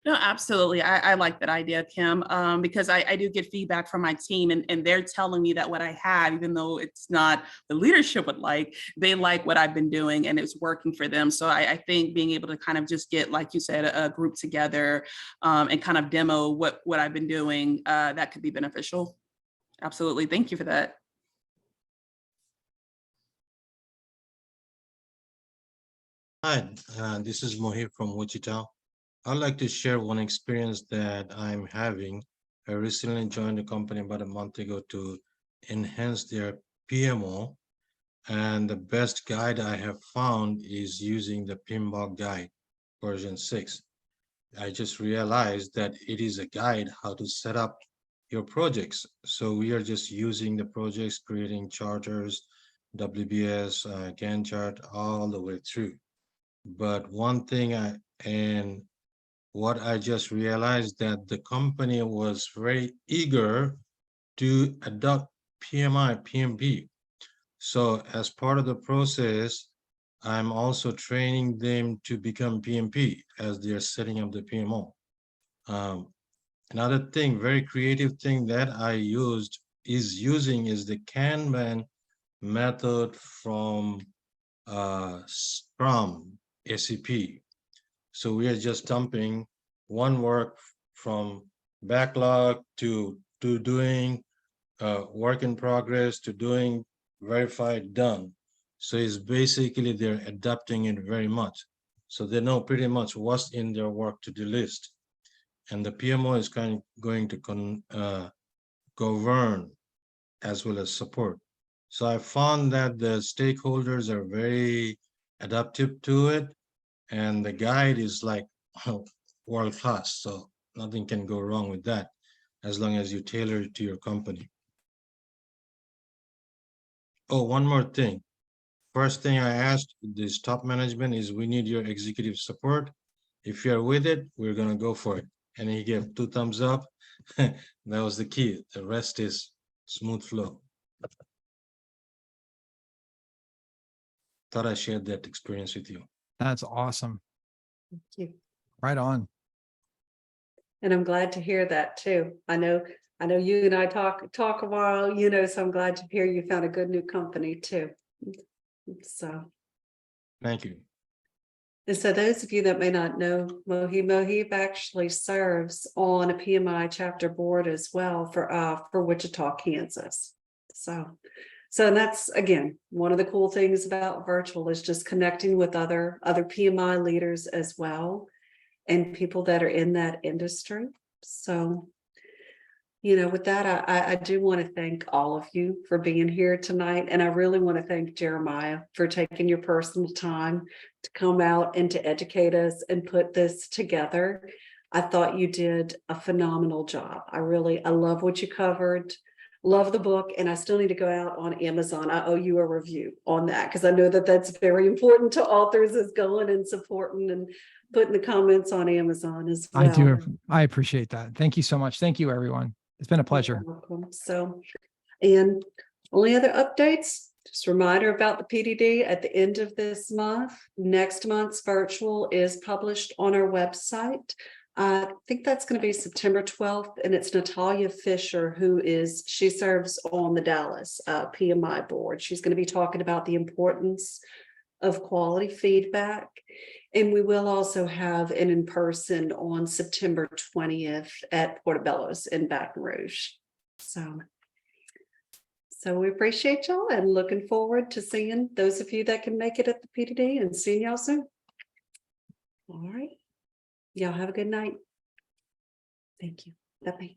No, absolutely. I like that idea, Kim, because I do get feedback from my team, and they're telling me that what I have, even though it's not the leadership would like, they like what I've been doing and it's working for them. So I think being able to kind of just get, like you said, a group together and kind of demo what I've been doing, that could be beneficial. Absolutely. Thank you for that. Hi, this is Mohit from Wichita. I'd like to share one experience that I'm having. I recently joined the company about a month ago to enhance their PMO. And the best guide I have found is using the PMBOK guide version 6. I just realized that it is a guide how to set up your projects. So we are just using the projects, creating charters, WBS, Gantt chart, all the way through. But one thing what I just realized, that the company was very eager to adopt PMI, PMP. So as part of the process, I'm also training them to become PMP as they're setting up the PMO. Another thing, very creative thing that I is the Kanban method from Scrum SCP. So we are just dumping one work from backlog to doing work in progress to doing verified done. So it's basically they're adapting it very much. So they know pretty much what's in their work to-do list. And the PMO is going to govern as well as support. So I found that the stakeholders are very adaptive to it, and the guide is like world class. So nothing can go wrong with that as long as you tailor it to your company. Oh, one more thing. First thing I asked this top management is we need your executive support. If you're with it, we're gonna go for it. And he gave 2 thumbs up. That was the key. The rest is smooth flow. Thought I shared that experience with you. That's awesome. Thank you. Right on. And I'm glad to hear that too. I know you and I talk a while, so I'm glad to hear you found a good new company too. So, Thank you. and so those of you that may not know Mohib actually serves on a PMI chapter board as well for Wichita, Kansas. So that's, again, one of the cool things about virtual is just connecting with other PMI leaders as well, and people that are in that industry. So, with that, I do want to thank all of you for being here tonight. And I really want to thank Jeremiah for taking your personal time to come out and to educate us and put this together. I thought you did a phenomenal job. I love what you covered. Love the book, and I still need to go out on Amazon. I owe you a review on that because I know that that's very important to authors, is going and supporting and putting the comments on Amazon as well. I do. I appreciate that. Thank you so much. Thank you, everyone. It's been a pleasure. You're welcome. So, and only other updates, just a reminder about the PDD at the end of this month. Next month's virtual is published on our website. I think that's going to be September 12th, and it's Natalia Fisher, she serves on the Dallas PMI board. She's going to be talking about the importance of quality feedback. And we will also have an in-person on September 20th at Portobello's in Baton Rouge. So we appreciate y'all and looking forward to seeing those of you that can make it at the PDD and seeing y'all soon. All right. Y'all have a good night. Thank you. Bye-bye.